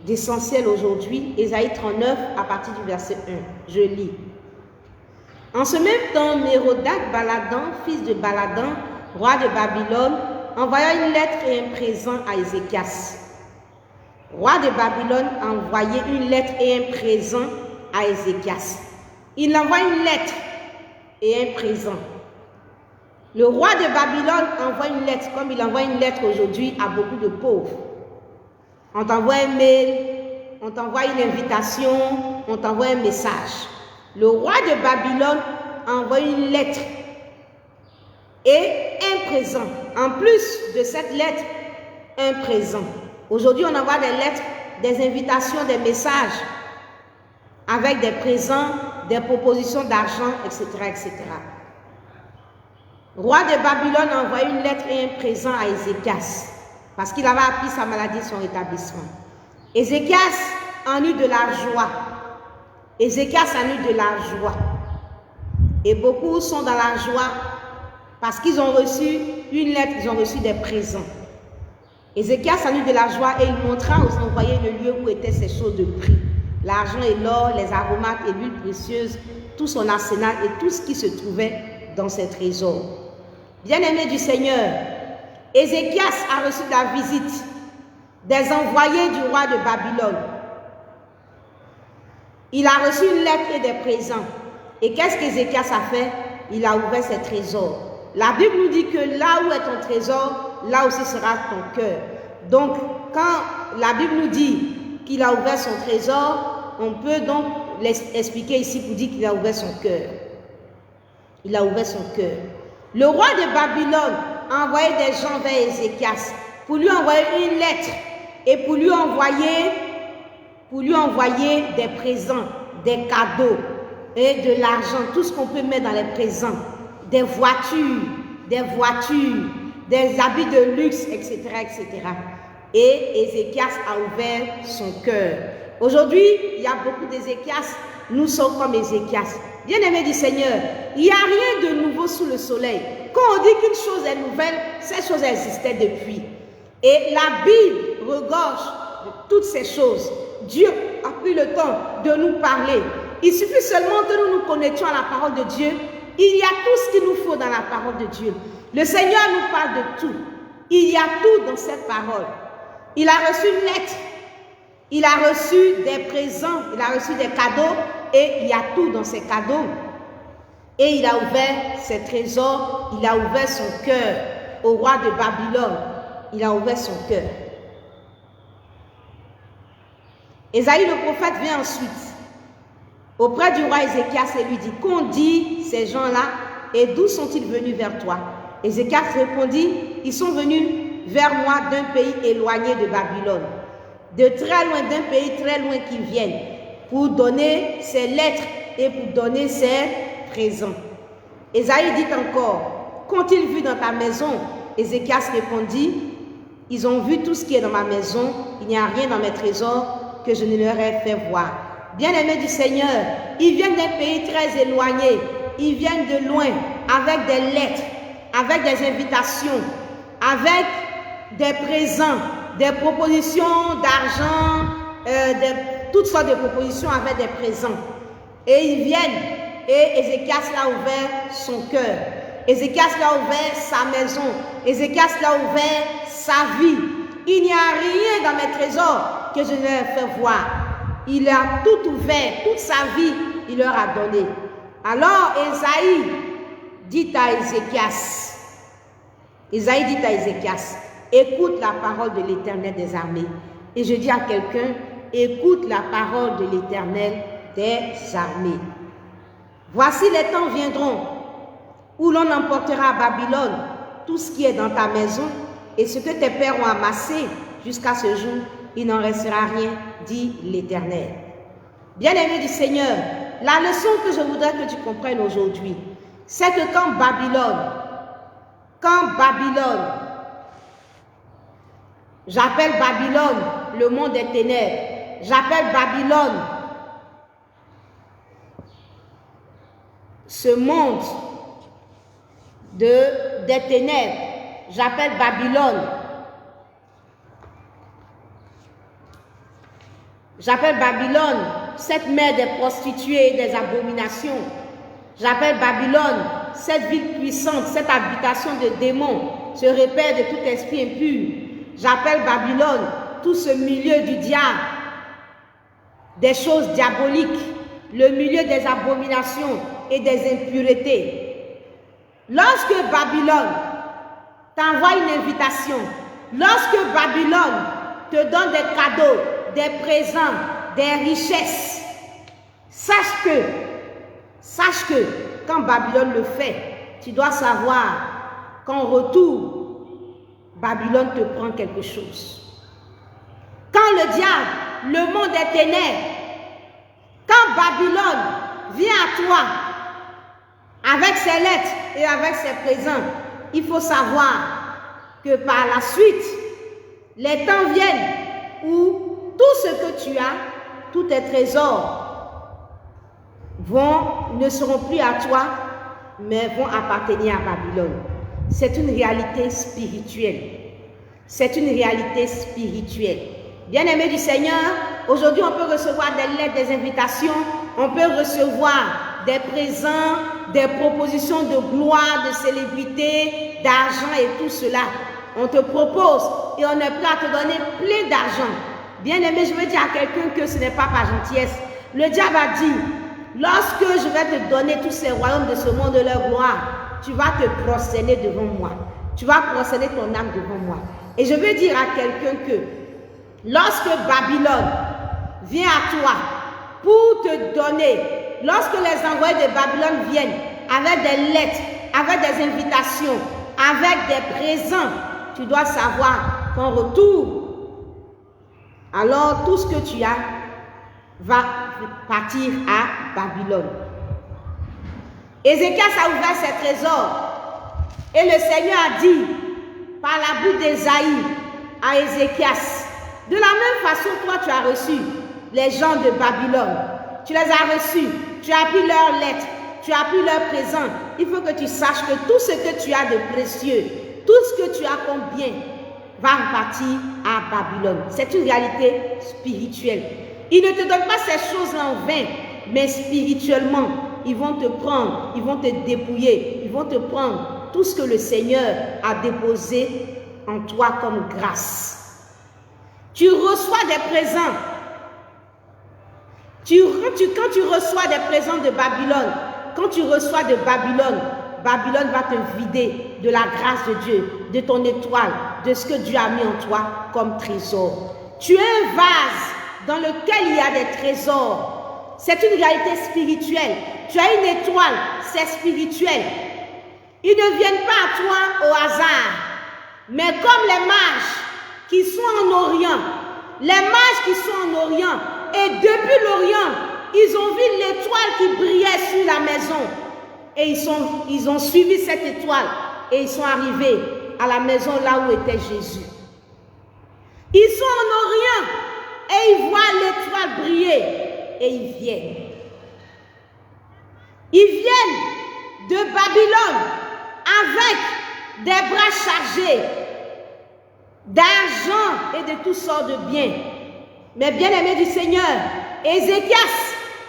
d'essentiel aujourd'hui. Ésaïe 39, à partir du verset 1. Je lis. En ce même temps, Mérodach Baladan, fils de Baladan, roi de Babylone, envoya une lettre et un présent à Ézéchias. Roi de Babylone a envoyé une lettre et un présent à Ézéchias. Il envoie une lettre et un présent. Le roi de Babylone envoie une lettre, comme il envoie une lettre aujourd'hui à beaucoup de pauvres. On t'envoie un mail, on t'envoie une invitation, on t'envoie un message. Le roi de Babylone envoie une lettre et un présent. En plus de cette lettre, un présent. Aujourd'hui, on envoie des lettres, des invitations, des messages avec des présents, des propositions d'argent, etc., etc. Le roi de Babylone a envoyé une lettre et un présent à Ézéchias parce qu'il avait appris sa maladie et son rétablissement. Ézéchias en eut de la joie. Ézéchias en eut de la joie. Et beaucoup sont dans la joie parce qu'ils ont reçu une lettre, ils ont reçu des présents. Ézéchias en eut de la joie et il montra aux envoyés le lieu où étaient ces choses de prix. L'argent et l'or, les aromates et l'huile précieuse, tout son arsenal et tout ce qui se trouvait dans ses trésors. Bien-aimés du Seigneur, Ézéchias a reçu la visite des envoyés du roi de Babylone. Il a reçu une lettre et des présents. Et qu'est-ce qu'Ézéchias a fait? Il a ouvert ses trésors. La Bible nous dit que là où est ton trésor, là aussi sera ton cœur. Donc, quand la Bible nous dit qu'il a ouvert son trésor, on peut donc l'expliquer ici pour dire qu'il a ouvert son cœur. Il a ouvert son cœur. Le roi de Babylone a envoyé des gens vers Ézéchias pour lui envoyer une lettre et pour lui envoyer des présents, des cadeaux et de l'argent, tout ce qu'on peut mettre dans les présents, des voitures, des habits de luxe, etc., etc. Et Ézéchias a ouvert son cœur. Aujourd'hui, il y a beaucoup d'Ézéchias. Nous sommes comme Ézéchias. Bien-aimés du Seigneur, il n'y a rien de nouveau sous le soleil. Quand on dit qu'une chose est nouvelle, cette chose existait depuis. Et la Bible regorge de toutes ces choses. Dieu a pris le temps de nous parler. Il suffit seulement que nous nous connections à la parole de Dieu. Il y a tout ce qu'il nous faut dans la parole de Dieu. Le Seigneur nous parle de tout. Il y a tout dans cette parole. Il a reçu une lettre, il a reçu des présents, il a reçu des cadeaux et il y a tout dans ces cadeaux. Et il a ouvert ses trésors, il a ouvert son cœur au roi de Babylone. Il a ouvert son cœur. Ésaïe le prophète vient ensuite auprès du roi Ézéchias et lui dit, qu'ont dit ces gens-là et d'où sont-ils venus vers toi? Ézéchias répondit, ils sont venus vers moi d'un pays éloigné de Babylone, de très loin, d'un pays très loin qu'ils viennent, pour donner ses lettres et pour donner ses présents. Ésaïe dit encore, qu'ont-ils vu dans ta maison? Ézéchias répondit, ils ont vu tout ce qui est dans ma maison, il n'y a rien dans mes trésors que je ne leur ai fait voir. Bien-aimés du Seigneur, ils viennent d'un pays très éloigné, ils viennent de loin, avec des lettres, avec des invitations, avec des présents, des propositions d'argent, toutes sortes de propositions avec des présents. Et ils viennent, et Ézéchias l'a ouvert son cœur. Ézéchias l'a ouvert sa maison. Ézéchias l'a ouvert sa vie. Il n'y a rien dans mes trésors que je ne leur ai fait voir. Il a tout ouvert, toute sa vie, il leur a donné. Alors Ésaïe dit à Ézéchias, écoute la parole de l'Éternel des armées. Et je dis à quelqu'un, écoute la parole de l'Éternel des armées. Voici les temps viendront où l'on emportera à Babylone tout ce qui est dans ta maison et ce que tes pères ont amassé jusqu'à ce jour, il n'en restera rien, dit l'Éternel. Bien-aimé du Seigneur, la leçon que je voudrais que tu comprennes aujourd'hui, c'est que quand Babylone, j'appelle Babylone le monde des ténèbres, j'appelle Babylone ce monde des ténèbres, j'appelle Babylone cette mère des prostituées et des abominations. J'appelle Babylone cette ville puissante, cette habitation de démons, ce repère de tout esprit impur. J'appelle Babylone tout ce milieu du diable, des choses diaboliques, le milieu des abominations et des impuretés. Lorsque Babylone t'envoie une invitation, lorsque Babylone te donne des cadeaux, des présents, des richesses, sache que quand Babylone le fait, tu dois savoir qu'en retour, Babylone te prend quelque chose. Quand le diable, le monde des ténèbres, quand Babylone vient à toi avec ses lettres et avec ses présents, il faut savoir que par la suite, les temps viennent où tout ce que tu as, tous tes trésors ne seront plus à toi, mais vont appartenir à Babylone. C'est une réalité spirituelle. C'est une réalité spirituelle. Bien-aimés du Seigneur, aujourd'hui on peut recevoir des lettres, des invitations, on peut recevoir des présents, des propositions de gloire, de célébrité, d'argent et tout cela. On te propose et on est prêt à te donner plein d'argent. Bien-aimé, je veux dire à quelqu'un que ce n'est pas par gentillesse. Le diable a dit, lorsque je vais te donner tous ces royaumes de ce monde de leur gloire, tu vas te prosterner devant moi. Tu vas prosterner ton âme devant moi. Et je veux dire à quelqu'un que lorsque Babylone vient à toi pour te donner, lorsque les envoyés de Babylone viennent avec des lettres, avec des invitations, avec des présents, tu dois savoir qu'en retour, alors tout ce que tu as va partir à Babylone. Ézéchias a ouvert ses trésors et le Seigneur a dit par la bouche d'Ésaïe à Ézéchias, de la même façon toi tu as reçu les gens de Babylone, tu les as reçus, tu as pris leurs lettres, tu as pris leurs présents. Il faut que tu saches que tout ce que tu as de précieux, tout ce que tu as comme bien va repartir à Babylone. C'est une réalité spirituelle. Ils ne te donnent pas ces choses-là en vain, mais spirituellement, ils vont te prendre, ils vont te dépouiller, ils vont te prendre tout ce que le Seigneur a déposé en toi comme grâce. Tu reçois des présents. Quand tu reçois des présents de Babylone, quand tu reçois de Babylone, Babylone va te vider de la grâce de Dieu, de ton étoile, de ce que Dieu a mis en toi comme trésor. Tu es un vase dans lequel il y a des trésors. C'est une réalité spirituelle. Tu as une étoile, c'est spirituel. Ils ne viennent pas à toi au hasard. Mais comme les mages qui sont en Orient, les mages qui sont en Orient, et depuis l'Orient, ils ont vu l'étoile qui brillait sur la maison. Et ils ont suivi cette étoile et ils sont arrivés à la maison là où était Jésus. Ils sont en Orient et ils voient l'étoile briller et ils viennent. Ils viennent de Babylone avec des bras chargés d'argent et de toutes sortes de biens. Mais bien aimé du Seigneur, Ézéchias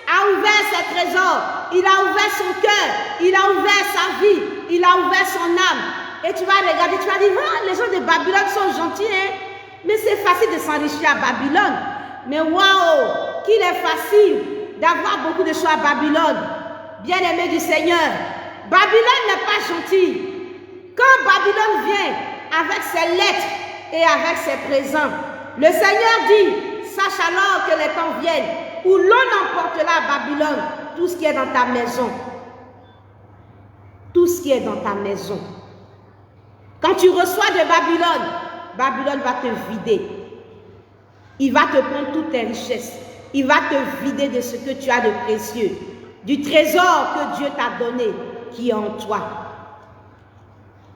a ouvert ses trésors, il a ouvert son cœur, il a ouvert sa vie, il a ouvert son âme. Et tu vas regarder, tu vas dire, ah, les gens de Babylone sont gentils, hein? Mais c'est facile de s'enrichir à Babylone. Mais waouh, qu'il est facile d'avoir beaucoup de choses à Babylone. Bien aimé du Seigneur, Babylone n'est pas gentille. Quand Babylone vient avec ses lettres et avec ses présents, le Seigneur dit, sache alors que les temps viennent où l'on emportera à Babylone tout ce qui est dans ta maison. Tout ce qui est dans ta maison. Quand tu reçois de Babylone, Babylone va te vider. Il va te prendre toutes tes richesses. Il va te vider de ce que tu as de précieux. Du trésor que Dieu t'a donné qui est en toi.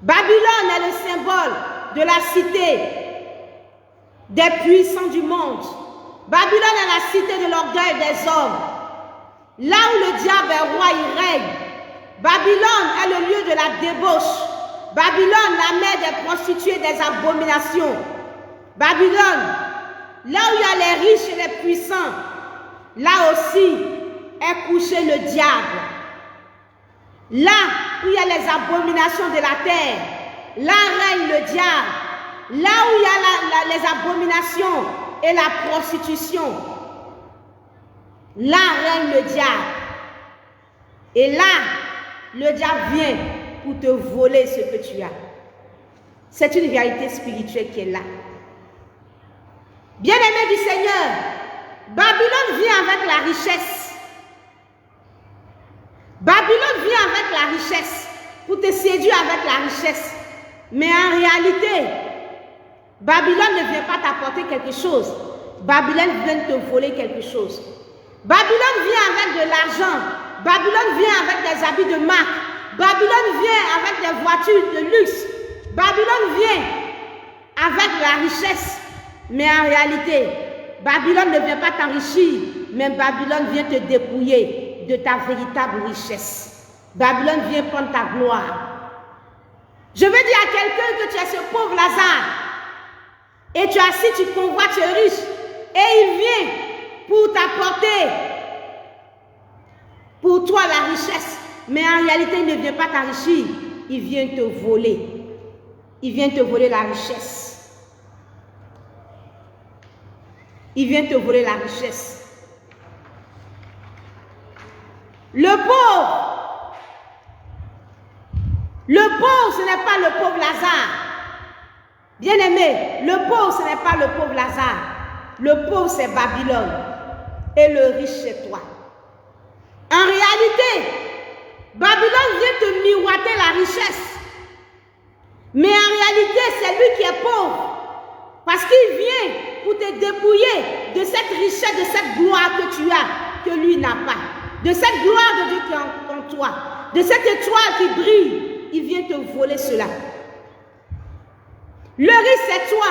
Babylone est le symbole de la cité des puissants du monde. Babylone est la cité de l'orgueil des hommes. Là où le diable est roi, il règne. Babylone est le lieu de la débauche. Babylone, la mère des prostituées, des abominations. Babylone, là où il y a les riches et les puissants, là aussi est couché le diable. Là où il y a les abominations de la terre, là règne le diable. Là où il y a les abominations et la prostitution, là règne le diable. Et là, le diable vient pour te voler ce que tu as. C'est une réalité spirituelle qui est là. Bien-aimé du Seigneur, Babylone vient avec la richesse. Babylone vient avec la richesse pour te séduire avec la richesse. Mais en réalité, Babylone ne vient pas t'apporter quelque chose. Babylone vient te voler quelque chose. Babylone vient avec de l'argent. Babylone vient avec des habits de marque. Babylone vient avec des voitures de luxe. Babylone vient avec la richesse. Mais en réalité, Babylone ne vient pas t'enrichir, mais Babylone vient te dépouiller de ta véritable richesse. Babylone vient prendre ta gloire. Je veux dire à quelqu'un que tu es ce pauvre Lazare, et tu es assis, tu convoites, tu es riche, et il vient pour t'apporter pour toi la richesse. Mais en réalité, il ne vient pas t'enrichir, il vient te voler. Il vient te voler la richesse. Il vient te voler la richesse. Le pauvre, ce n'est pas le pauvre Lazare. Bien-aimé, le pauvre, ce n'est pas le pauvre Lazare. Le pauvre, c'est Babylone. Et le riche, c'est toi. En réalité, Babylone vient te miroiter la richesse. Mais en réalité, c'est lui qui est pauvre. Parce qu'il vient pour te dépouiller de cette richesse, de cette gloire que tu as, que lui n'a pas. De cette gloire de Dieu qui est en toi. De cette étoile qui brille. Il vient te voler cela. Le riche, c'est toi.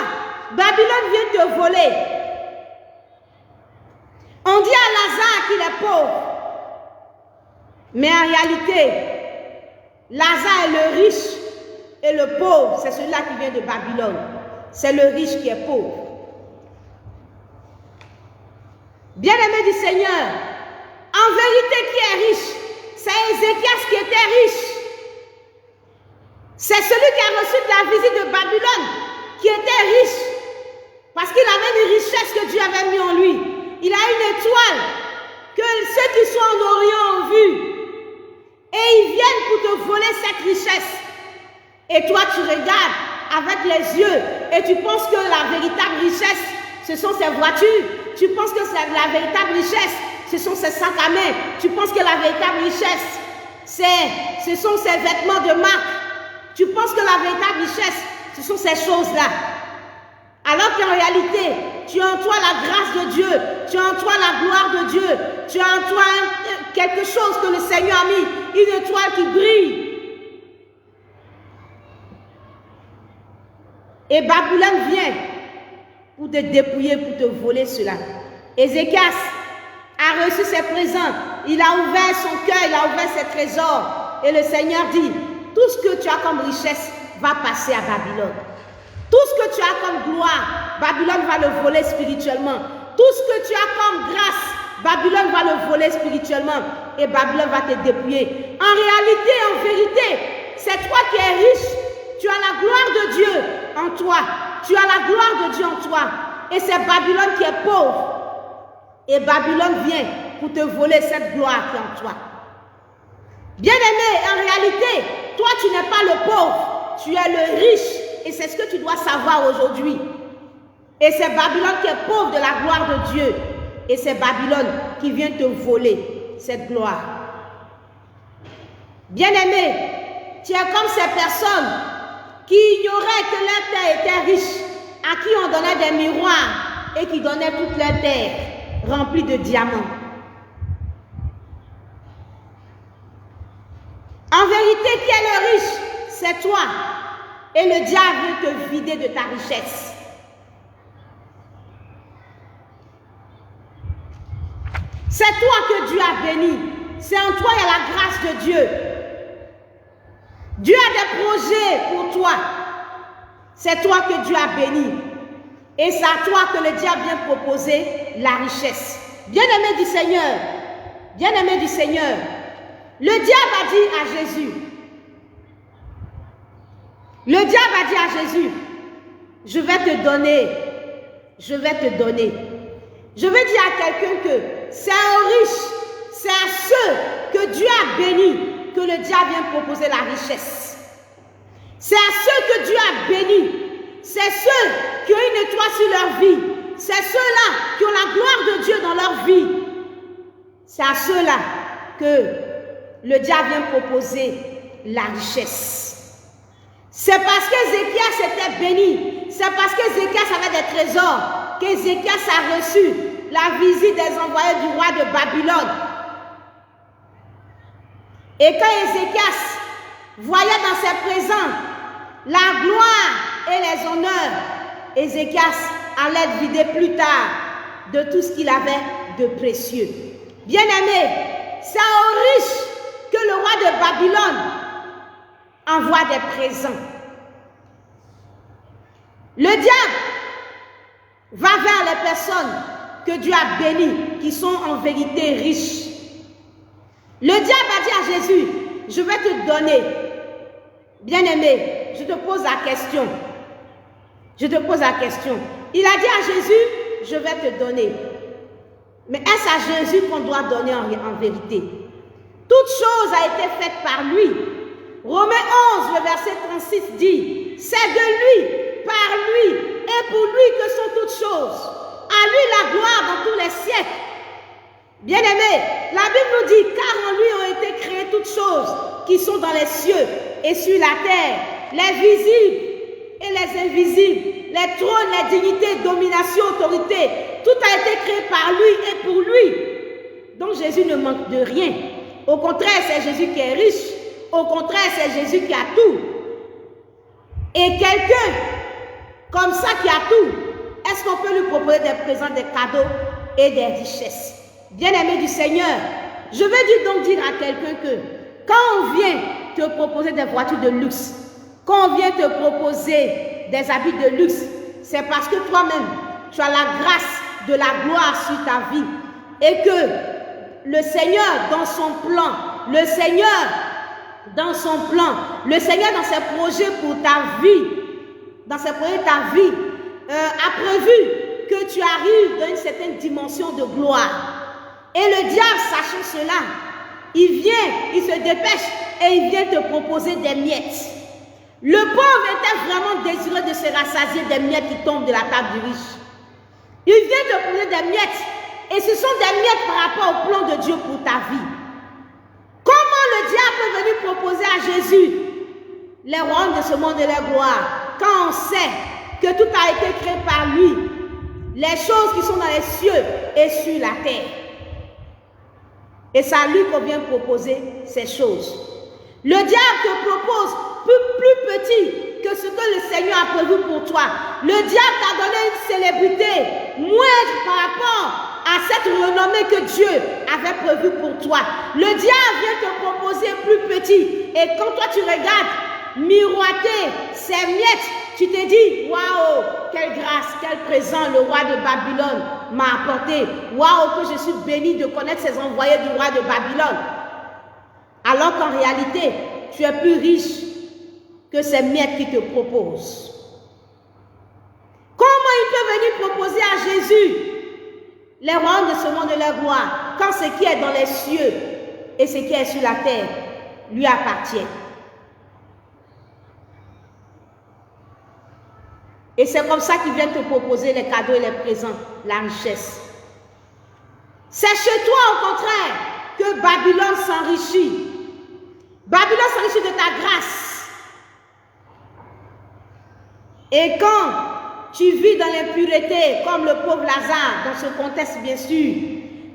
Babylone vient te voler. On dit à Lazare qu'il est pauvre. Mais en réalité, Lazare est le riche et le pauvre, c'est celui-là qui vient de Babylone. C'est le riche qui est pauvre. Bien-aimé du Seigneur, en vérité, qui est riche? C'est Ézéchias qui était riche. C'est celui qui a reçu de la visite de Babylone, qui était riche, parce qu'il avait une richesse que Dieu avait mis en lui. Il a une étoile que ceux qui sont en Orient ont vue. Et ils viennent pour te voler cette richesse. Et toi, tu regardes avec les yeux et tu penses que la véritable richesse, ce sont ces voitures. Tu penses que la véritable richesse, ce sont ces sacs à main. Tu penses que la véritable richesse, ce sont ces vêtements de marque. Tu penses que la véritable richesse, ce sont ces choses-là. Alors qu'en réalité, tu as en toi la grâce de Dieu, tu as en toi la gloire de Dieu, tu as en toi quelque chose que le Seigneur a mis, une étoile qui brille. Et Babylone vient pour te dépouiller, pour te voler cela. Ézéchias a reçu ses présents, il a ouvert son cœur, il a ouvert ses trésors. Et le Seigneur dit, tout ce que tu as comme richesse va passer à Babylone. Tout ce que tu as comme gloire, Babylone va le voler spirituellement. Tout ce que tu as comme grâce, Babylone va le voler spirituellement. Et Babylone va te dépouiller. En réalité, en vérité, c'est toi qui es riche. Tu as la gloire de Dieu en toi. Tu as la gloire de Dieu en toi. Et c'est Babylone qui est pauvre. Et Babylone vient pour te voler cette gloire qui est en toi. Bien-aimé, en réalité, toi tu n'es pas le pauvre. Tu es le riche. Et c'est ce que tu dois savoir aujourd'hui. Et c'est Babylone qui est pauvre de la gloire de Dieu. Et c'est Babylone qui vient te voler cette gloire. Bien-aimé, tu es comme ces personnes qui ignoraient que leur terre était riche, à qui on donnait des miroirs et qui donnaient toute leur terre remplie de diamants. En vérité, qui est le riche? C'est toi. Et le diable veut te vider de ta richesse. C'est toi que Dieu a béni. C'est en toi, il y a la grâce de Dieu. Dieu a des projets pour toi. C'est toi que Dieu a béni. Et c'est à toi que le diable vient proposer la richesse. Bien-aimé du Seigneur, bien-aimé du Seigneur, le diable a dit à Jésus, le diable a dit à Jésus, je vais te donner, je vais te donner. Je veux dire à quelqu'un que c'est aux riches, c'est à ceux que Dieu a bénis que le diable vient proposer la richesse. C'est à ceux que Dieu a bénis. C'est ceux qui ont une étoile sur leur vie. C'est ceux-là qui ont la gloire de Dieu dans leur vie. C'est à ceux-là que le diable vient proposer la richesse. C'est parce qu'Ézéchias était béni. C'est parce qu'Ézéchias avait des trésors qu'Ézéchias a reçu la visite des envoyés du roi de Babylone. Et quand Ézéchias voyait dans ses présents la gloire et les honneurs, Ézéchias allait être vidé plus tard de tout ce qu'il avait de précieux. Bien-aimé, c'est aux riches que le roi de Babylone envoie des présents. Le diable va vers les personnes que Dieu a bénies, qui sont en vérité riches. Le diable a dit à Jésus, je vais te donner. Bien-aimé, je te pose la question. Je te pose la question. Il a dit à Jésus, je vais te donner. Mais est-ce à Jésus qu'on doit donner en vérité? Toute chose a été faite par lui. Romains 11, le verset 36 dit, c'est de lui, par lui et pour lui que sont toutes choses. À lui la gloire dans tous les siècles. Bien-aimés, la Bible nous dit, car en lui ont été créées toutes choses qui sont dans les cieux et sur la terre, les visibles et les invisibles, les trônes, les dignités, dominations, autorités, tout a été créé par lui et pour lui. Donc Jésus ne manque de rien. Au contraire, c'est Jésus qui est riche. Au contraire, c'est Jésus qui a tout. Et quelqu'un comme ça qui a tout, est-ce qu'on peut lui proposer des présents, des cadeaux et des richesses? Bien-aimé du Seigneur, je veux dire à quelqu'un que quand on vient te proposer des voitures de luxe, quand on vient te proposer des habits de luxe, c'est parce que toi-même, tu as la grâce de la gloire sur ta vie et que le Seigneur, dans son plan, le Seigneur dans son plan, le Seigneur dans ses projets pour ta vie, dans ses projets de ta vie, a prévu que tu arrives dans une certaine dimension de gloire. Et le diable, sachant cela, il vient, il se dépêche et il vient te proposer des miettes. Le pauvre était vraiment désireux de se rassasier des miettes qui tombent de la table du riche. Il vient te proposer des miettes. Et ce sont des miettes par rapport au plan de Dieu pour ta vie. Comment le diable peut venir proposer à Jésus les royaumes de ce monde et les gloires quand on sait que tout a été créé par lui, les choses qui sont dans les cieux et sur la terre. Et c'est à lui qu'on vient proposer ces choses. Le diable te propose plus petit que ce que le Seigneur a prévu pour toi. Le diable t'a donné une célébrité moindre par rapport à cette renommée que Dieu avait prévue pour toi. Le diable vient te proposer plus petit. Et quand toi tu regardes miroiter ces miettes, tu te dis, waouh, quelle grâce, quel présent le roi de Babylone m'a apporté. Waouh, que je suis béni de connaître ces envoyés du roi de Babylone. Alors qu'en réalité, tu es plus riche que ces miettes qui te proposent. Comment il peut venir proposer à Jésus les royaumes de ce monde de la gloire quand ce qui est dans les cieux et ce qui est sur la terre lui appartient? Et c'est comme ça qu'il vient te proposer les cadeaux et les présents, la richesse. C'est chez toi, au contraire, que Babylone s'enrichit. Babylone s'enrichit de ta grâce. Et quand tu vis dans l'impureté, comme le pauvre Lazare, dans ce contexte bien sûr,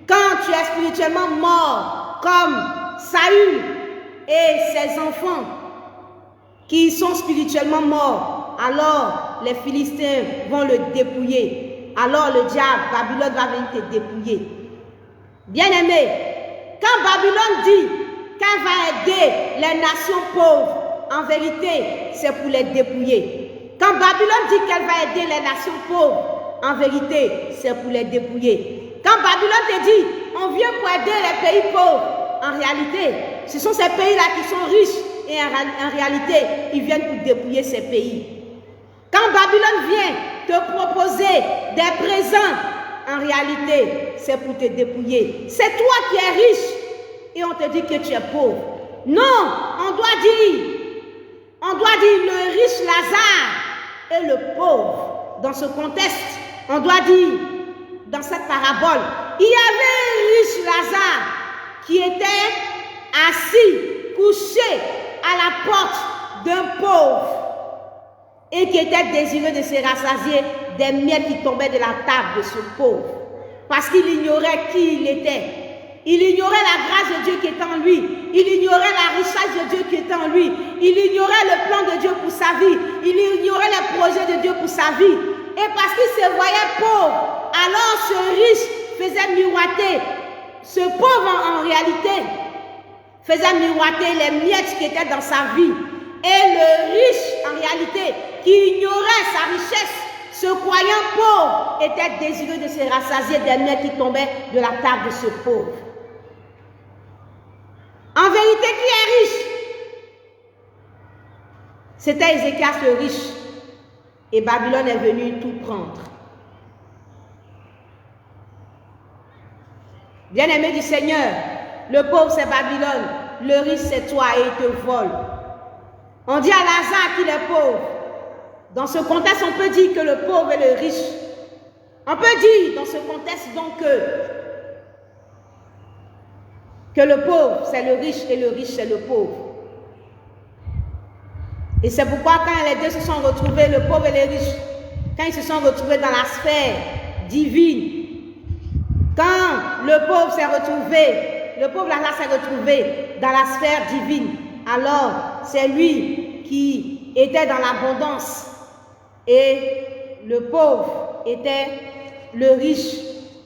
quand tu es spirituellement mort, comme Saül et ses enfants qui sont spirituellement morts, alors les Philistins vont le dépouiller. Alors le diable, Babylone va venir te dépouiller. Bien-aimé, quand Babylone dit qu'elle va aider les nations pauvres, en vérité, c'est pour les dépouiller. Quand Babylone dit qu'elle va aider les nations pauvres, en vérité, c'est pour les dépouiller. Quand Babylone te dit, on vient pour aider les pays pauvres, en réalité, ce sont ces pays-là qui sont riches et en réalité, ils viennent pour dépouiller ces pays. Quand Babylone vient te proposer des présents, en réalité, c'est pour te dépouiller. C'est toi qui es riche et on te dit que tu es pauvre. Non, on doit dire le riche Lazare et le pauvre. Dans ce contexte, on doit dire, dans cette parabole, il y avait un riche Lazare qui était assis, couché à la porte d'un pauvre et qui était désireux de se rassasier des miettes qui tombaient de la table de ce pauvre, parce qu'il ignorait qui il était. Il ignorait la grâce de Dieu qui était en lui. Il ignorait la richesse de Dieu qui était en lui. Il ignorait le plan de Dieu pour sa vie. Il ignorait les projets de Dieu pour sa vie. Et parce qu'il se voyait pauvre, alors ce riche faisait miroiter, ce pauvre en réalité faisait miroiter les miettes qui étaient dans sa vie. Et le riche, en réalité, qui ignorait sa richesse, ce croyant pauvre, était désireux de se rassasier des miettes qui tombaient de la table de ce pauvre. En vérité, qui est riche? C'était Ézéchias le riche. Et Babylone est venue tout prendre. Bien-aimé du Seigneur, le pauvre c'est Babylone, le riche c'est toi et il te vole. On dit à Lazare qu'il est pauvre. Dans ce contexte, on peut dire que le pauvre est le riche. On peut dire dans ce contexte donc que le pauvre c'est le riche et le riche c'est le pauvre. Et c'est pourquoi quand les deux se sont retrouvés, le pauvre et le riche, quand ils se sont retrouvés dans la sphère divine, quand le pauvre s'est retrouvé, le pauvre Lazare s'est retrouvé dans la sphère divine, alors c'est lui qui était dans l'abondance et le pauvre était, le riche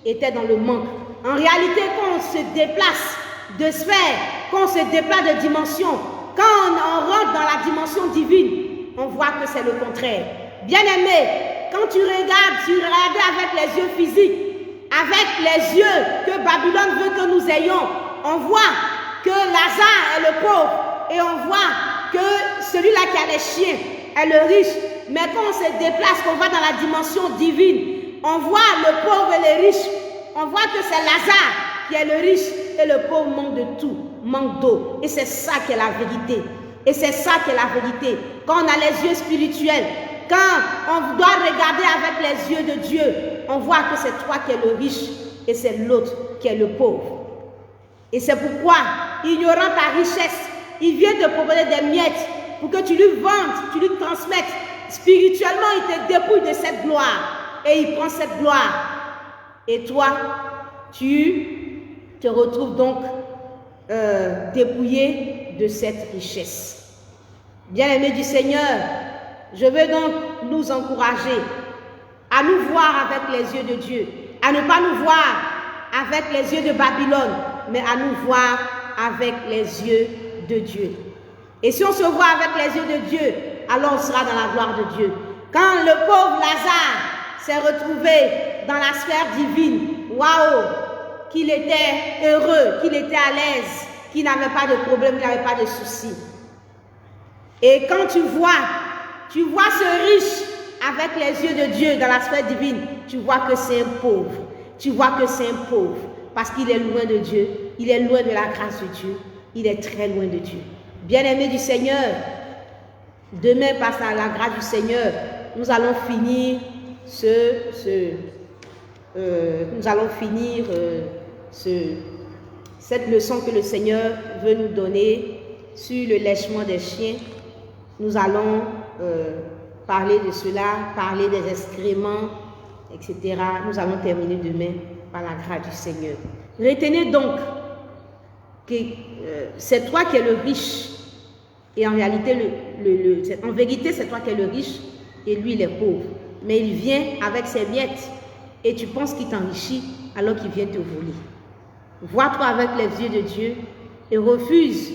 était dans le manque. En réalité, quand on se déplace de sphère, quand on se déplace de dimension, quand on rentre dans la dimension divine, on voit que c'est le contraire. Bien-aimé, quand tu regardes avec les yeux physiques, avec les yeux que Babylone veut que nous ayons, on voit que Lazare est le pauvre et on voit que celui-là qui a les chiens est le riche. Mais quand on se déplace, qu'on va dans la dimension divine, on voit le pauvre et le riche. On voit que c'est Lazare qui est le riche et le pauvre manque de tout, manque d'eau. Et c'est ça qui est la vérité. Et c'est ça qui est la vérité. Quand on a les yeux spirituels, quand on doit regarder avec les yeux de Dieu, on voit que c'est toi qui es le riche et c'est l'autre qui est le pauvre. Et c'est pourquoi, ignorant ta richesse, il vient te proposer des miettes pour que tu lui vendes, tu lui transmettes. Spirituellement, il te dépouille de cette gloire et il prend cette gloire. Et toi, tu te retrouves donc dépouillé de cette richesse. Bien-aimés du Seigneur, je veux donc nous encourager à nous voir avec les yeux de Dieu, à ne pas nous voir avec les yeux de Babylone, mais à nous voir avec les yeux de Dieu. Et si on se voit avec les yeux de Dieu, alors on sera dans la gloire de Dieu. Quand le pauvre Lazare s'est retrouvé dans la sphère divine, waouh, qu'il était heureux, qu'il était à l'aise, qu'il n'avait pas de problème, qu'il n'avait pas de soucis. Et quand tu vois ce riche avec les yeux de Dieu dans la sphère divine, tu vois que c'est un pauvre. Tu vois que c'est un pauvre parce qu'il est loin de Dieu, il est loin de la grâce de Dieu, il est très loin de Dieu. Bien-aimés du Seigneur, demain, par la grâce du Seigneur, nous allons finir cette leçon que le Seigneur veut nous donner sur le lèchement des chiens. Nous allons parler de cela, parler des excréments, etc. Nous allons terminer demain par la grâce du Seigneur. Retenez donc que c'est toi qui es le riche. Et en réalité, en vérité, c'est toi qui es le riche et lui, il est pauvre. Mais il vient avec ses miettes et tu penses qu'il t'enrichit alors qu'il vient te voler. Vois-toi avec les yeux de Dieu et refuse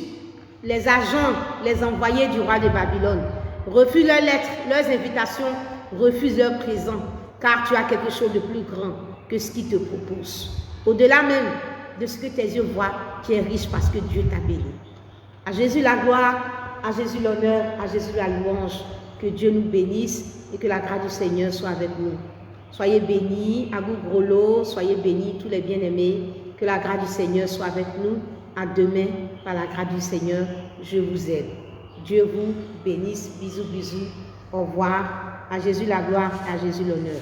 les agents, les envoyés du roi de Babylone. Refuse leurs lettres, leurs invitations, refuse leurs présents, car tu as quelque chose de plus grand que ce qu'ils te proposent. Au-delà même de ce que tes yeux voient, tu es riche parce que Dieu t'a béni. À Jésus la gloire, à Jésus l'honneur, à Jésus la louange. Que Dieu nous bénisse et que la grâce du Seigneur soit avec nous. Soyez bénis, à vous gros lot, soyez bénis tous les bien-aimés. Que la grâce du Seigneur soit avec nous. À demain, par la grâce du Seigneur, je vous aime. Dieu vous bénisse. Bisous, bisous. Au revoir. À Jésus la gloire, à Jésus l'honneur.